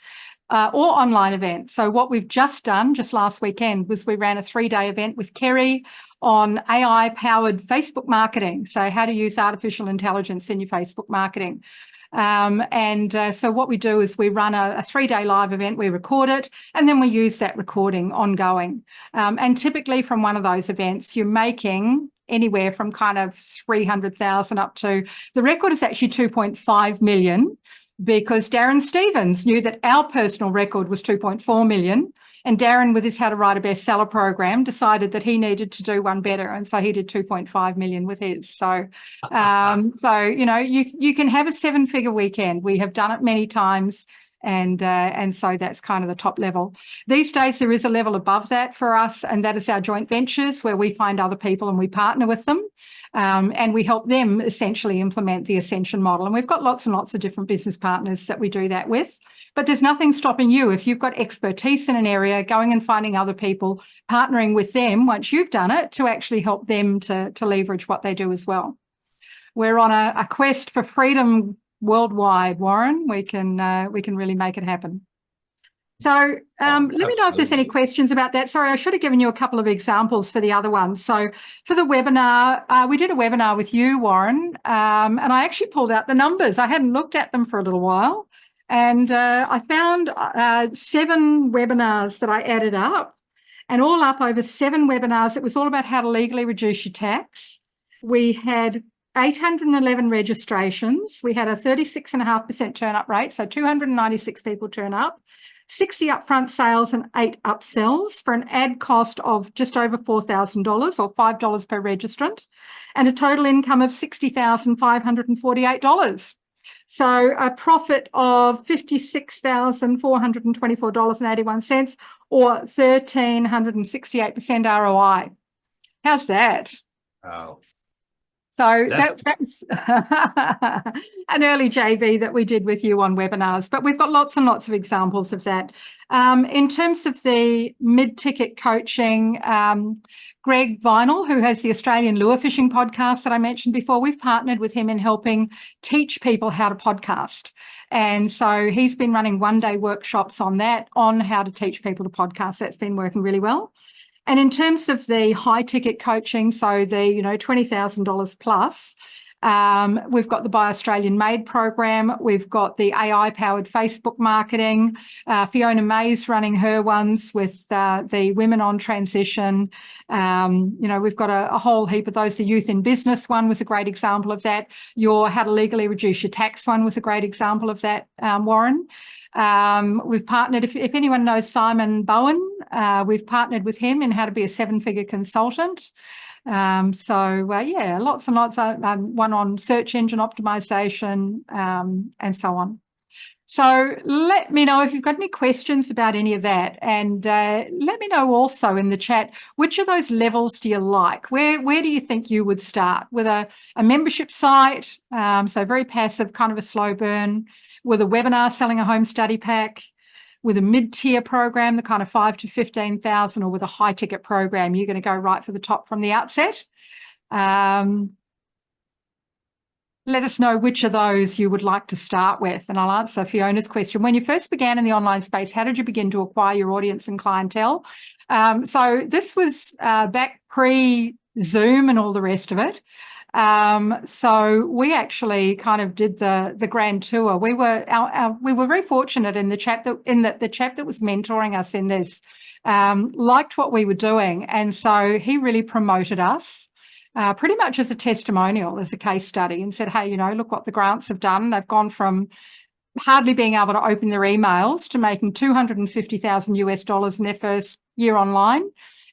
or online event. So what we've just done just last weekend was we ran a 3-day event with Kerry on AI-powered Facebook marketing. So how to use artificial intelligence in your Facebook marketing. So what we do is we run a 3-day live event, we record it, and then we use that recording ongoing. And typically from one of those events, you're making anywhere from kind of 300,000 up to, the record is actually 2.5 million, because Darren Stevens knew that our personal record was 2.4 million. And Darren, with his How to Write a Bestseller program, decided that he needed to do one better. And so he did 2.5 million with his. So, you can have a 7-figure weekend. We have done it many times. And so that's kind of the top level. These days, there is a level above that for us, and that is our joint ventures, where we find other people and we partner with them. And we help them essentially implement the Ascension model. And we've got lots and lots of different business partners that we do that with. But there's nothing stopping you, if you've got expertise in an area, going and finding other people, partnering with them once you've done it to actually help them to leverage what they do as well. We're on a quest for freedom worldwide, Warren. We can really make it happen. So let me know if there's any questions about that. Sorry, I should have given you a couple of examples for the other ones. So for the webinar, we did a webinar with you, Warren, and I actually pulled out the numbers. I hadn't looked at them for a little while, and I found 7 webinars that I added up, and all up over 7 webinars. It was all about how to legally reduce your tax. We had 811 registrations. We had a 36.5% turn up rate, so 296 people turn up, 60 upfront sales and 8 upsells for an ad cost of just over $4,000 or $5 per registrant, and a total income of $60,548. So a profit of $56,424.81 or 1,368% ROI. How's that? Wow. So That's that's an early JV that we did with you on webinars, but we've got lots and lots of examples of that. In terms of the mid-ticket coaching, Greg Vinal, who has the Australian Lure Fishing podcast that I mentioned before, we've partnered with him in helping teach people how to podcast. And so he's been running one-day workshops on that, on how to teach people to podcast. That's been working really well. And in terms of the high ticket coaching, so the $20,000 plus, we've got the Buy Australian Made program. We've got the AI powered Facebook marketing. Fiona May's running her ones with the Women on Transition. We've got a whole heap of those. The Youth in Business one was a great example of that. Your How to Legally Reduce Your Tax one was a great example of that, Warren. We've partnered, if anyone knows Simon Bowen, we've partnered with him in how to be a 7-figure consultant. Lots and lots of one on search engine optimization, and so on. So let me know if you've got any questions about any of that, and let me know also in the chat, which of those levels do you like? Where do you think you would start? With a membership site, so very passive, kind of a slow burn, with a webinar selling a home study pack, with a mid-tier program, the kind of 5 to 15,000, or with a high-ticket program, you're going to go right for the top from the outset. Let us know which of those you would like to start with, and I'll answer Fiona's question. When you first began in the online space, how did you begin to acquire your audience and clientele? So this was back pre-Zoom and all the rest of it. So we actually kind of did the grand tour. We were very fortunate in the chap that the chap that was mentoring us in this liked what we were doing, and so he really promoted us. Pretty much as a testimonial, as a case study, and said, hey, look what the Grants have done. They've gone from hardly being able to open their emails to making $250,000 in their first year online,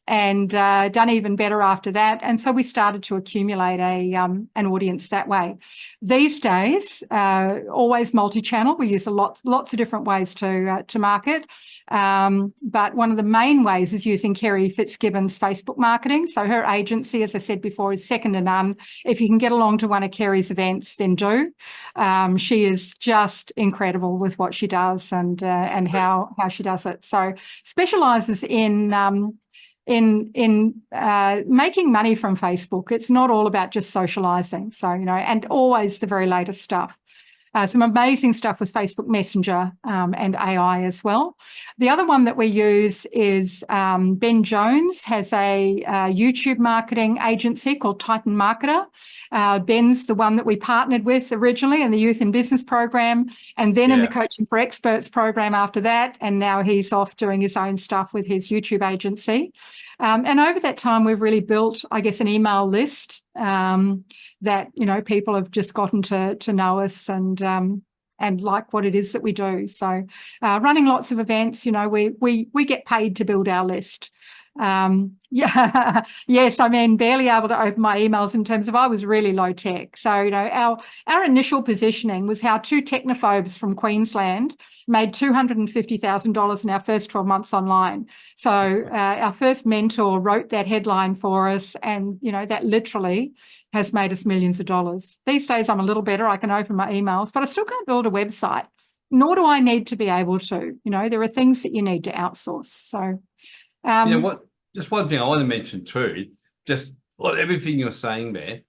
and done even better after that. And so we started to accumulate an audience that way. These days, always multi-channel. We use lots of different ways to market. But one of the main ways is using Kerry Fitzgibbon's Facebook marketing. So her agency, as I said before, is second to none. If you can get along to one of Kerry's events, then do. She is just incredible with what she does and how she does it. So specialises in making money from Facebook. It's not all about just socializing. So, and always the very latest stuff. Some amazing stuff with Facebook Messenger and AI as well. The other one that we use is Ben Jones has a YouTube marketing agency called Titan Marketer. Ben's the one that we partnered with originally in the Youth in Business program, and then in the Coaching for Experts program after that. And now he's off doing his own stuff with his YouTube agency. And over that time, we've really built, I guess, an email list that, people have just gotten to know us and like what it is that we do. So running lots of events, we get paid to build our list. Yes, I mean, barely able to open my emails in terms of I was really low tech. So, our initial positioning was how 2 technophobes from Queensland made $250,000 in our first 12 months online. So our first mentor wrote that headline for us, and, that literally has made us millions of dollars. These days, I'm a little better. I can open my emails, but I still can't build a website, nor do I need to be able to. There are things that you need to outsource. So, just one thing I want to mention too, just everything you're saying there,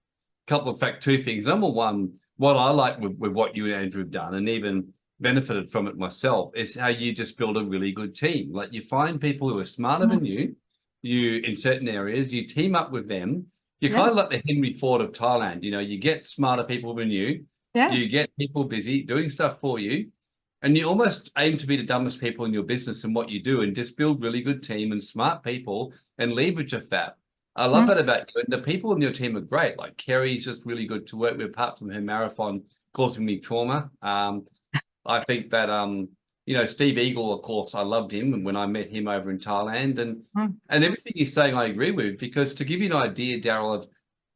two things. Number one, what I like with what you and Andrew have done, and even benefited from it myself, is how you just build a really good team. Like, you find people who are smarter than you in certain areas, you team up with them. You're kind of like the Henry Ford of Thailand. You get smarter people than you. You get people busy doing stuff for you. And you almost aim to be the dumbest people in your business and what you do, and just build really good team and smart people and leverage off that. I love that about you. And the people in your team are great. Like, Kerry's just really good to work with, apart from her marathon causing me trauma. I think that, Steve Eagle, of course, I loved him when I met him over in Thailand. And everything he's saying I agree with, because to give you an idea, Daryl,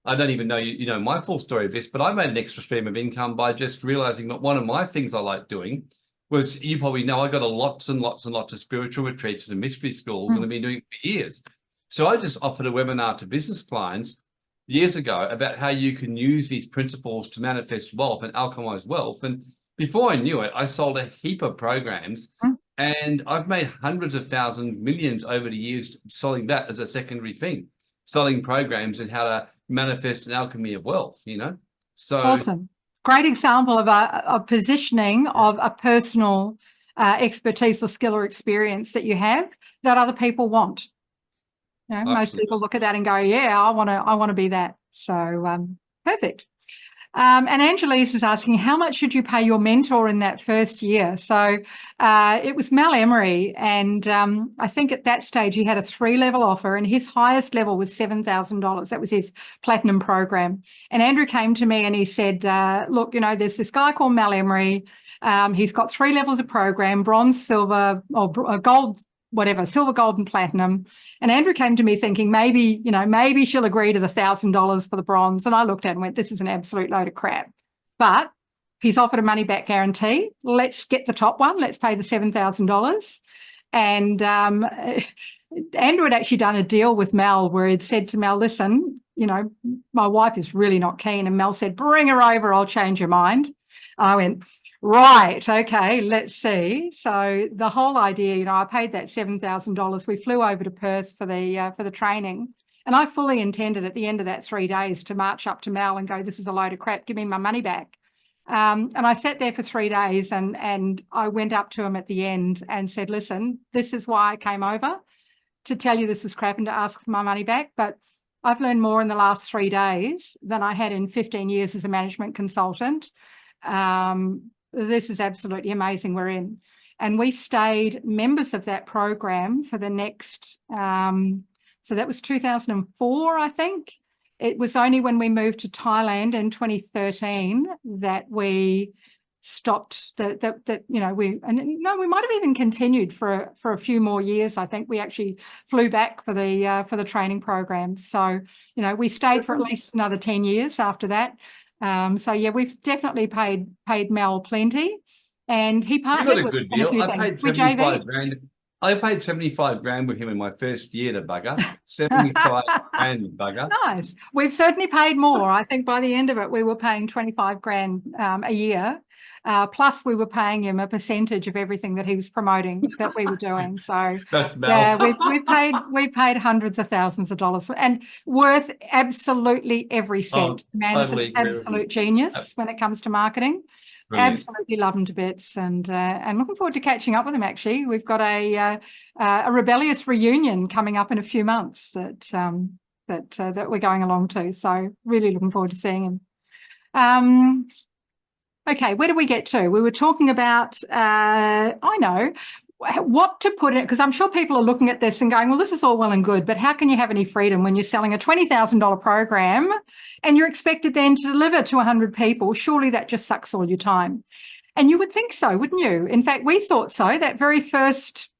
I don't even know you know my full story of this, but I made an extra stream of income by just realizing that one of my things I like doing was, you probably know, I got lots and lots of spiritual retreats and mystery schools, and I've been doing it for years. So I just offered a webinar to business clients years ago about how you can use these principles to manifest wealth and alchemize wealth. And before I knew it, I sold a heap of programs, and I've made hundreds of thousands, millions over the years selling that as a secondary thing, selling programs and how to manifest an alchemy of wealth, you know? So awesome. Great example of a positioning of a personal expertise or skill or experience that you have that other people want. You know, most people look at that and go, yeah, I want to be that. So perfect. And Angelise is asking, how much should you pay your mentor in that first year? So it was Mel Emery, and I think at that stage he had a 3-level offer, and his highest level was $7,000. That was his platinum program. And Andrew came to me and he said, look, you know, there's this guy called Mel Emery. He's got 3 levels of program, bronze, silver, or gold, whatever, silver, gold, and platinum. And Andrew came to me thinking maybe she'll agree to the $1,000 for the bronze. And I looked at it and went, this is an absolute load of crap. But he's offered a money back guarantee. Let's get the top one. Let's pay the $7,000. And Andrew had actually done a deal with Mel where he'd said to Mel, listen, you know, my wife is really not keen. And Mel said, bring her over, I'll change your mind. I went, right, okay, let's see. So the whole idea, you know, I paid that $7,000. We flew over to Perth for the training, and I fully intended at the end of that 3 days to march up to Mel and go, this is a load of crap, give me my money back. And I sat there for 3 days, and I went up to him at the end and said, listen, this is why I came over, to tell you this is crap and to ask for my money back. But I've learned more in the last 3 days than I had in 15 years as a management consultant. This is absolutely amazing we're in. And we stayed members of that program for the next, so that was 2004, I think. It was only when we moved to Thailand in 2013 that we stopped we might have even continued for a few more years. I think we actually flew back for the training program. So, you know, we stayed for at least another 10 years after that. So yeah, we've definitely paid Mel plenty, and he partnered with us in a few things. I paid 75 grand with him in my first year, the bugger. 75 grand, the bugger. Nice. We've certainly paid more. I think by the end of it, we were paying 25 grand a year. Plus we were paying him a percentage of everything that he was promoting that we were doing. So that's Mel. Yeah, we paid hundreds of thousands of dollars, and worth absolutely every cent. Man is an absolute genius when it comes to marketing. Brilliant. Absolutely love him to bits, and looking forward to catching up with him. Actually, we've got a rebellious reunion coming up in a few months that we're going along to. So really looking forward to seeing him. Okay, where did we get to? We were talking about, I know, what to put in, because I'm sure people are looking at this and going, well, this is all well and good, but how can you have any freedom when you're selling a $20,000 program and you're expected then to deliver to 100 people? Surely that just sucks all your time. And you would think so, wouldn't you? In fact, we thought so. That very first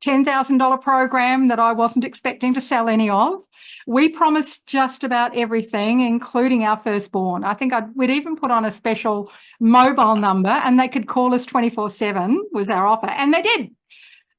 $10,000 program that I wasn't expecting to sell any of, we promised just about everything, including our firstborn. I think we'd even put on a special mobile number, and they could call us 24/7 was our offer, and they did.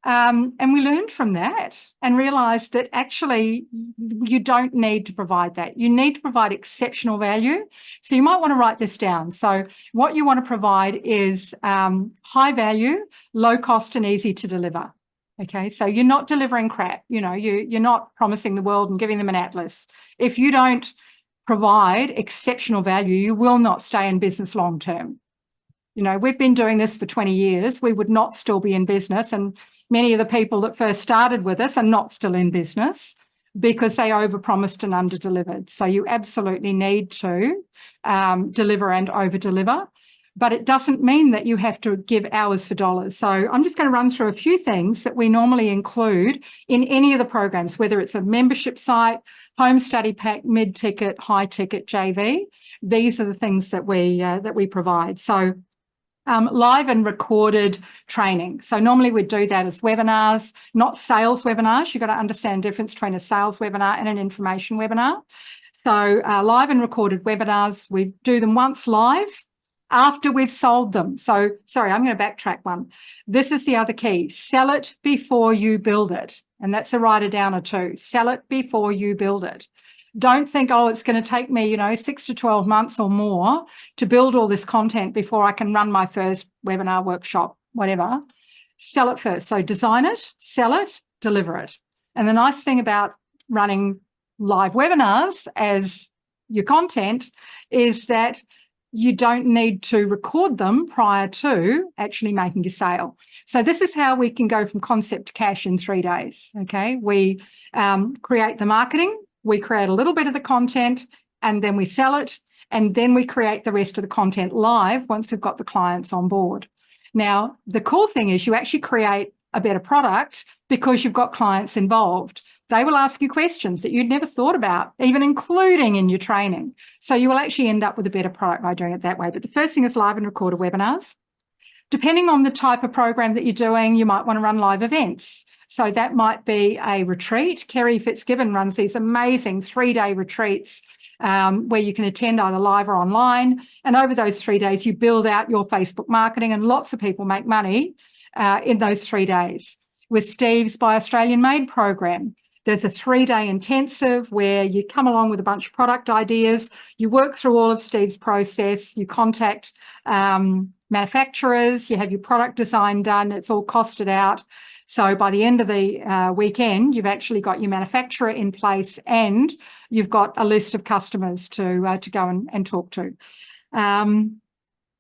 And we learned from that and realised that actually you don't need to provide that. You need to provide exceptional value. So you might want to write this down. So what you want to provide is high value, low cost, and easy to deliver. Okay, so you're not delivering crap. You know, you're not promising the world and giving them an atlas. If you don't provide exceptional value, you will not stay in business long term. You know, we've been doing this for 20 years. We would not still be in business. And many of the people that first started with us are not still in business because they overpromised and underdelivered. So you absolutely need to deliver and over-deliver. But it doesn't mean that you have to give hours for dollars. So I'm just going to run through a few things that we normally include in any of the programs, whether it's a membership site, home study pack, mid-ticket, high-ticket, JV. These are the things that we provide. So live and recorded training. So normally we do that as webinars, not sales webinars. You've got to understand the difference between a sales webinar and an information webinar. So live and recorded webinars, we do them once live, after we've sold them. So, sorry, I'm going to backtrack one. This is the other key. Sell it before you build it. And that's a writer downer too. Sell it before you build it. Don't think, oh, it's going to take me, 6 to 12 months or more to build all this content before I can run my first webinar, workshop, whatever. Sell it first. So design it, sell it, deliver it. And the nice thing about running live webinars as your content is that you don't need to record them prior to actually making your sale. So this is how we can go from concept to cash in 3 days. Okay, we create the marketing, we create a little bit of the content, and then we sell it, and then we create the rest of the content live once we've got the clients on board. Now, the cool thing is you actually create a better product because you've got clients involved. They will ask you questions that you'd never thought about, even including in your training. So you will actually end up with a better product by doing it that way. But the first thing is live and recorded webinars. Depending on the type of program that you're doing, you might want to run live events. So that might be a retreat. Kerry Fitzgibbon runs these amazing 3-day retreats where you can attend either live or online. And over those 3 days, you build out your Facebook marketing, and lots of people make money in those 3 days. With Steve's By Australian Made program, there's a 3-day intensive where you come along with a bunch of product ideas, you work through all of Steve's process, you contact manufacturers, you have your product design done, it's all costed out. So by the end of the weekend, you've actually got your manufacturer in place and you've got a list of customers to go and talk to.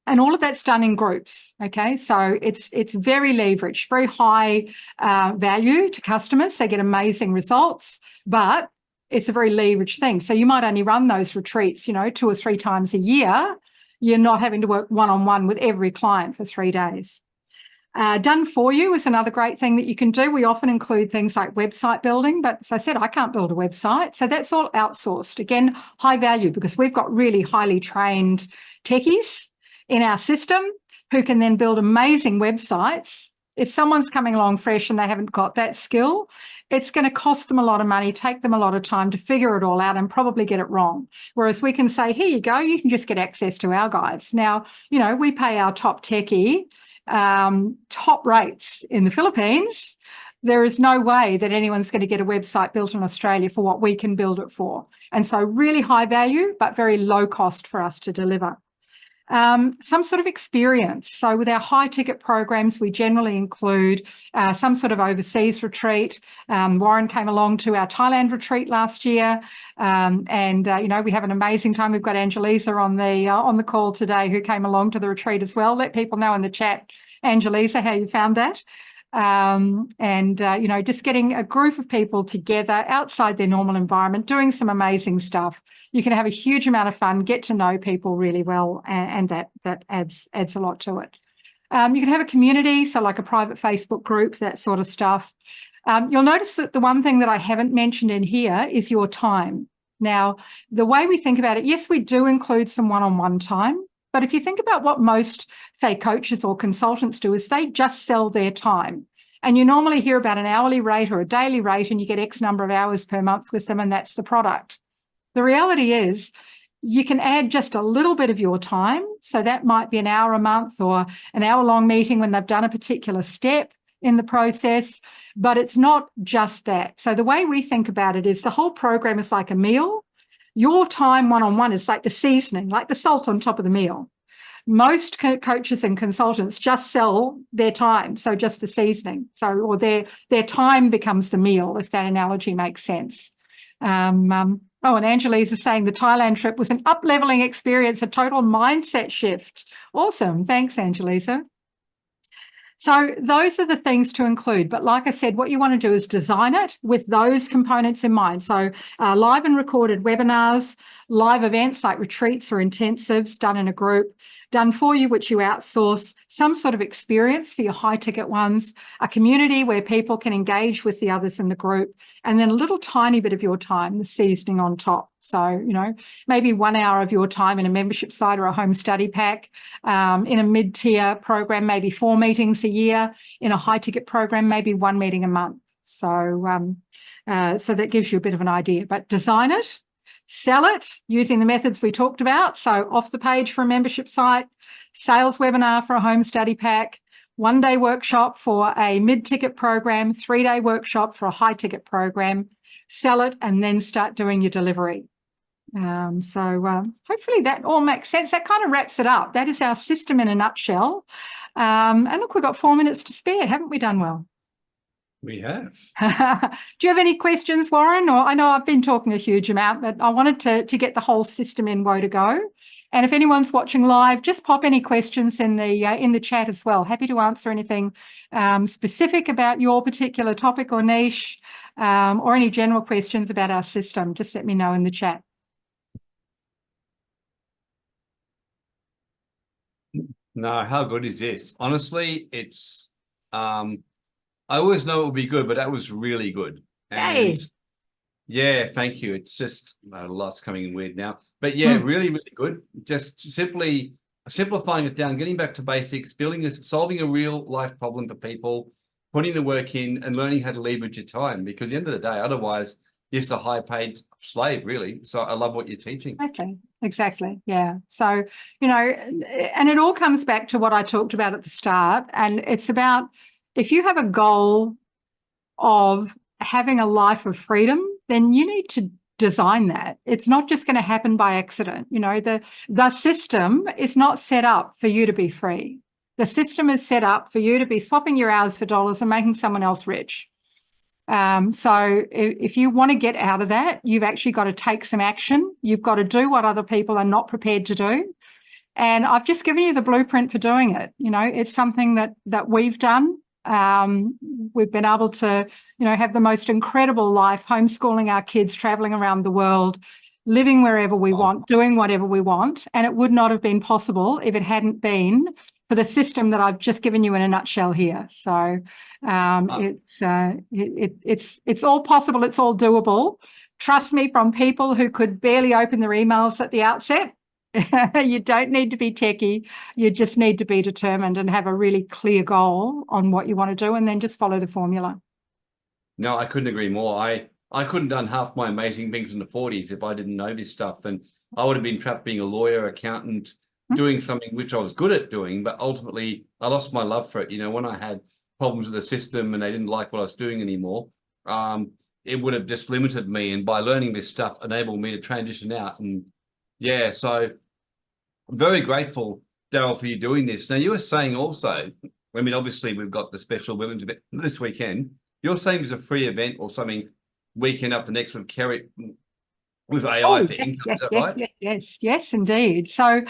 And all of that's done in groups, okay? So it's very leveraged, very high value to customers. They get amazing results, but it's a very leveraged thing. So you might only run those retreats, 2 or 3 times a year. You're not having to work one-on-one with every client for 3 days. Done for you is another great thing that you can do. We often include things like website building, but as I said, I can't build a website. So that's all outsourced. Again, high value because we've got really highly trained techies in our system who can then build amazing websites. If someone's coming along fresh and they haven't got that skill, it's going to cost them a lot of money, take them a lot of time to figure it all out and probably get it wrong. Whereas we can say, here you go, you can just get access to our guides. Now, we pay our top techie top rates in the Philippines. There is no way that anyone's going to get a website built in Australia for what we can build it for. And so really high value, but very low cost for us to deliver. Some sort of experience. So with our high ticket programs, we generally include some sort of overseas retreat. Warren came along to our Thailand retreat last year. We have an amazing time. We've got Angelisa on the call today who came along to the retreat as well. Let people know in the chat, Angelisa, how you found that. Just getting a group of people together outside their normal environment, doing some amazing stuff. You can have a huge amount of fun, get to know people really well, and that adds a lot to it. You can have a community, so like a private Facebook group, that sort of stuff. You'll notice that the one thing that I haven't mentioned in here is your time. Now, the way we think about it, yes, we do include some one-on-one time, but if you think about what most, say, coaches or consultants do is they just sell their time. And you normally hear about an hourly rate or a daily rate and you get X number of hours per month with them and that's the product. The reality is you can add just a little bit of your time. So that might be an hour a month or an hour-long meeting when they've done a particular step in the process, but it's not just that. So the way we think about it is the whole program is like a meal. Your time one-on-one is like the seasoning, like the salt on top of the meal. Most coaches and consultants just sell their time, so just the seasoning. Or their time becomes the meal, if that analogy makes sense. And Angelique is saying the Thailand trip was an up-leveling experience, a total mindset shift. Awesome. Thanks, Angelisa. So those are the things to include. But like I said, what you want to do is design it with those components in mind. So live and recorded webinars, live events like retreats or intensives done in a group, done for you, which you outsource, some sort of experience for your high ticket ones, a community where people can engage with the others in the group, and then a little tiny bit of your time, the seasoning on top. So, maybe 1 hour of your time in a membership site or a home study pack, in a mid-tier program, maybe 4 meetings a year, in a high ticket program, maybe 1 meeting a month. So that gives you a bit of an idea, but design it, sell it using the methods we talked about. So off the page for a membership site, sales webinar for a home study pack, 1-day workshop for a mid-ticket program, 3-day workshop for a high-ticket program. Sell it and then start doing your delivery. Hopefully that all makes sense. That kind of wraps it up. That is our system in a nutshell. And look, we've got 4 minutes to spare. Haven't we done well? We have. Do you have any questions, Warren? Or I know I've been talking a huge amount, but I wanted to get the whole system in woe to go. And if anyone's watching live, just pop any questions in the chat as well. Happy to answer anything specific about your particular topic or niche, or any general questions about our system. Just let me know in the chat. No, how good is this? Honestly, it's I always know it will be good, but that was really good. Hey. And yeah, thank you. It's just a lot's coming in weird now. But yeah, really, really good. Just simply simplifying it down, getting back to basics, solving a real life problem for people, putting the work in and learning how to leverage your time, because at the end of the day, otherwise it's a high paid slave, really. So I love what you're teaching. Okay, exactly. Yeah. So, and it all comes back to what I talked about at the start. And it's about, if you have a goal of having a life of freedom, then you need to design that. It's not just going to happen by accident. The system is not set up for you to be free. The system is set up for you to be swapping your hours for dollars and making someone else rich. So if you want to get out of that, you've actually got to take some action. You've got to do what other people are not prepared to do. And I've just given you the blueprint for doing it. It's something that we've done. We've been able to, have the most incredible life, homeschooling our kids, traveling around the world, living wherever we want, doing whatever we want. And it would not have been possible if it hadn't been for the system that I've just given you in a nutshell here. So it's all possible. It's all doable. Trust me, from people who could barely open their emails at the outset. You don't need to be techie. You just need to be determined and have a really clear goal on what you want to do, and then just follow the formula. No, I couldn't agree more. I couldn't have done half my amazing things in the 40s if I didn't know this stuff. And I would have been trapped being a lawyer, accountant, doing something which I was good at doing, but ultimately I lost my love for it. When I had problems with the system and they didn't like what I was doing anymore, it would have just limited me. And by learning this stuff, enabled me to transition out. And yeah, so I'm very grateful, Daryl, for you doing this. Now, you were saying also, obviously we've got the special women's event this weekend. You're saying there's a free event or something weekend up the next with Kerry, with AI things. Yes, indeed. So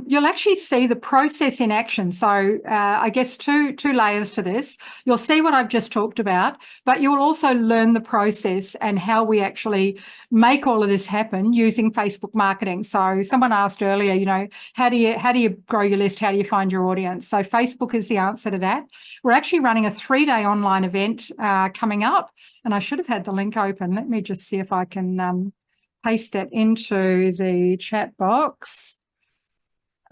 you'll actually see the process in action. So I guess two layers to this. You'll see what I've just talked about, but you'll also learn the process and how we actually make all of this happen using Facebook marketing. So someone asked earlier, how do you grow your list? How do you find your audience? So Facebook is the answer to that. We're actually running a 3-day online event coming up, and I should have had the link open. Let me just see if I can paste that into the chat box.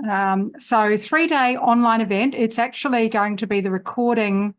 So 3-day online event. It's actually going to be the recording,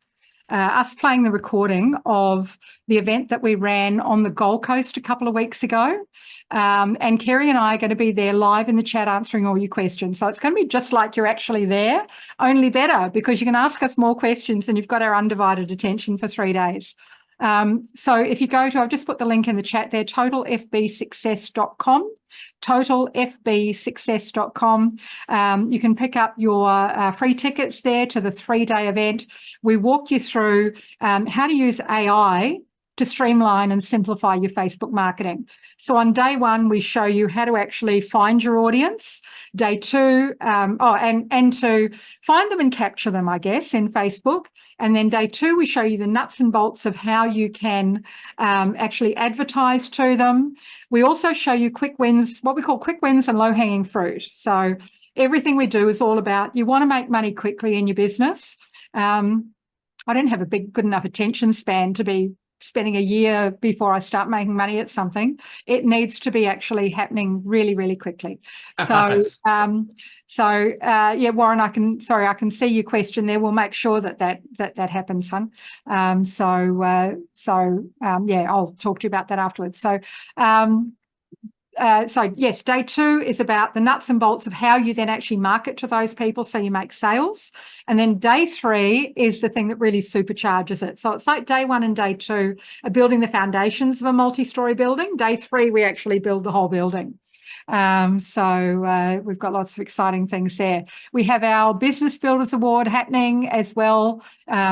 us playing the recording of the event that we ran on the Gold Coast a couple of weeks ago. And Kerry and I are going to be there live in the chat answering all your questions. So it's going to be just like you're actually there, only better, because you can ask us more questions and you've got our undivided attention for 3 days. So if you go to, I've just put the link in the chat there, totalfbsuccess.com, totalfbsuccess.com. You can pick up your free tickets there to the 3-day event. We walk you through how to use AI to streamline and simplify your Facebook marketing. So on day 1, we show you how to actually find your audience. Day 2, and to find them and capture them, I guess, in Facebook. And then day 2, we show you the nuts and bolts of how you can actually advertise to them. We also show you quick wins, what we call quick wins and low-hanging fruit. So everything we do is all about, you want to make money quickly in your business. I don't have a good enough attention span to be spending a year before I start making money at something. It needs to be actually happening really, really quickly. So, yeah, Warren, I can see your question there. We'll make sure that happens, hon. Yeah, I'll talk to you about that afterwards. So, So yes, day 2 is about the nuts and bolts of how you then actually market to those people so you make sales. And then day 3 is the thing that really supercharges it. So it's like day 1 and day 2 are building the foundations of a multi-story building. Day 3, we actually build the whole building. So we've got lots of exciting things there. We have our Business Builders Award happening as well.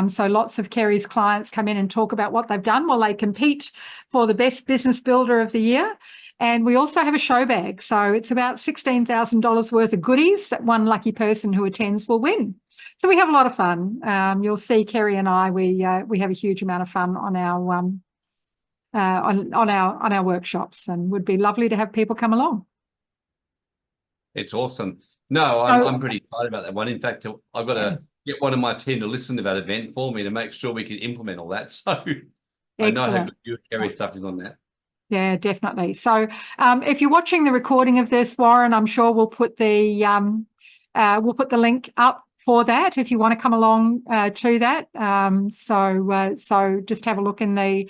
So lots of Kerry's clients come in and talk about what they've done while they compete for the best business builder of the year. And we also have a show bag. So it's about $16,000 worth of goodies that one lucky person who attends will win. So we have a lot of fun. You'll see Kerry and I, we have a huge amount of fun on our workshops, and would be lovely to have people come along. It's awesome. No, I'm pretty excited about that one. In fact, I've got to get one of my team to listen to that event for me to make sure we can implement all that. So I know how good your Kerry stuff is on that. Yeah, definitely. So if you're watching the recording of this, Warren, I'm sure we'll put the link up for that if you want to come along to that. So just have a look in the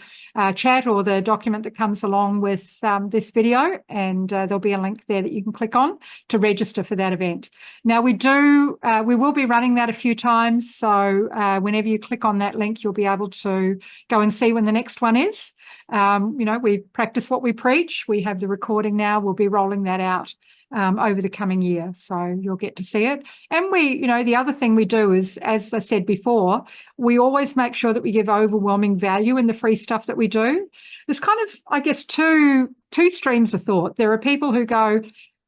chat or the document that comes along with this video, and there'll be a link there that you can click on to register for that event. Now we will be running that a few times. So whenever you click on that link, you'll be able to go and see when the next one is. We practice what we preach. We have the recording now. We'll be rolling that out over the coming year. So you'll get to see it. And the other thing we do is, as I said before, we always make sure that we give overwhelming value in the free stuff that we do. There's kind of, I guess, two streams of thought. There are people who go,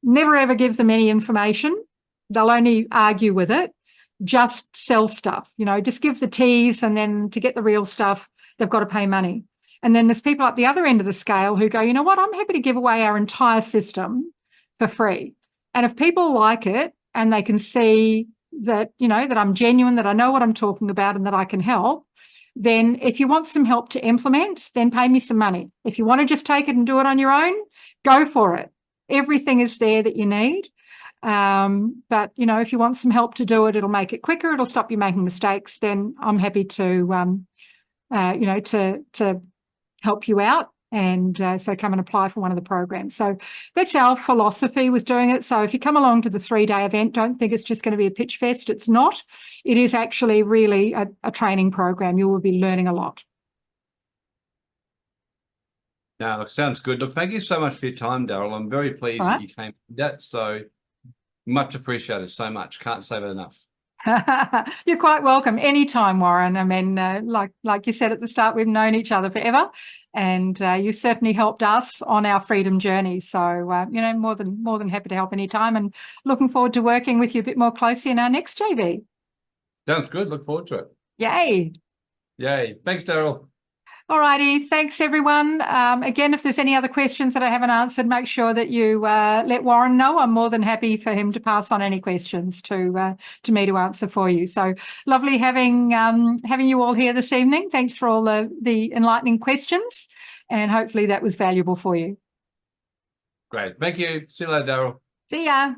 never ever give them any information. They'll only argue with it. Just sell stuff, just give the tease, and then to get the real stuff, they've got to pay money. And then there's people at the other end of the scale who go, you know what, I'm happy to give away our entire system for free. And if people like it and they can see that, that I'm genuine, that I know what I'm talking about and that I can help, then if you want some help to implement, then pay me some money. If you want to just take it and do it on your own, go for it. Everything is there that you need. But, if you want some help to do it, it'll make it quicker, it'll stop you making mistakes, then I'm happy to, to help you out. And so come and apply for one of the programs. So that's our philosophy with doing it. So if you come along to the 3-day event, don't think it's just going to be a pitch fest. It's not. It is actually really a training program. You will be learning a lot. Now, look, sounds good. Look, thank you so much for your time, Daryl. I'm very pleased that you came to that. So much appreciated. So much. Can't say that enough. You're quite welcome. Anytime, Warren. I mean, like you said at the start, we've known each other forever, and you certainly helped us on our freedom journey. So, more than happy to help anytime, and looking forward to working with you a bit more closely in our next JV. Sounds good. Look forward to it. Yay. Yay. Thanks, Daryl. All righty. Thanks, everyone. Again, if there's any other questions that I haven't answered, make sure that you let Warren know. I'm more than happy for him to pass on any questions to me to answer for you. So lovely having you all here this evening. Thanks for all the enlightening questions, and hopefully that was valuable for you. Great. Thank you. See you later, Daryl. See ya.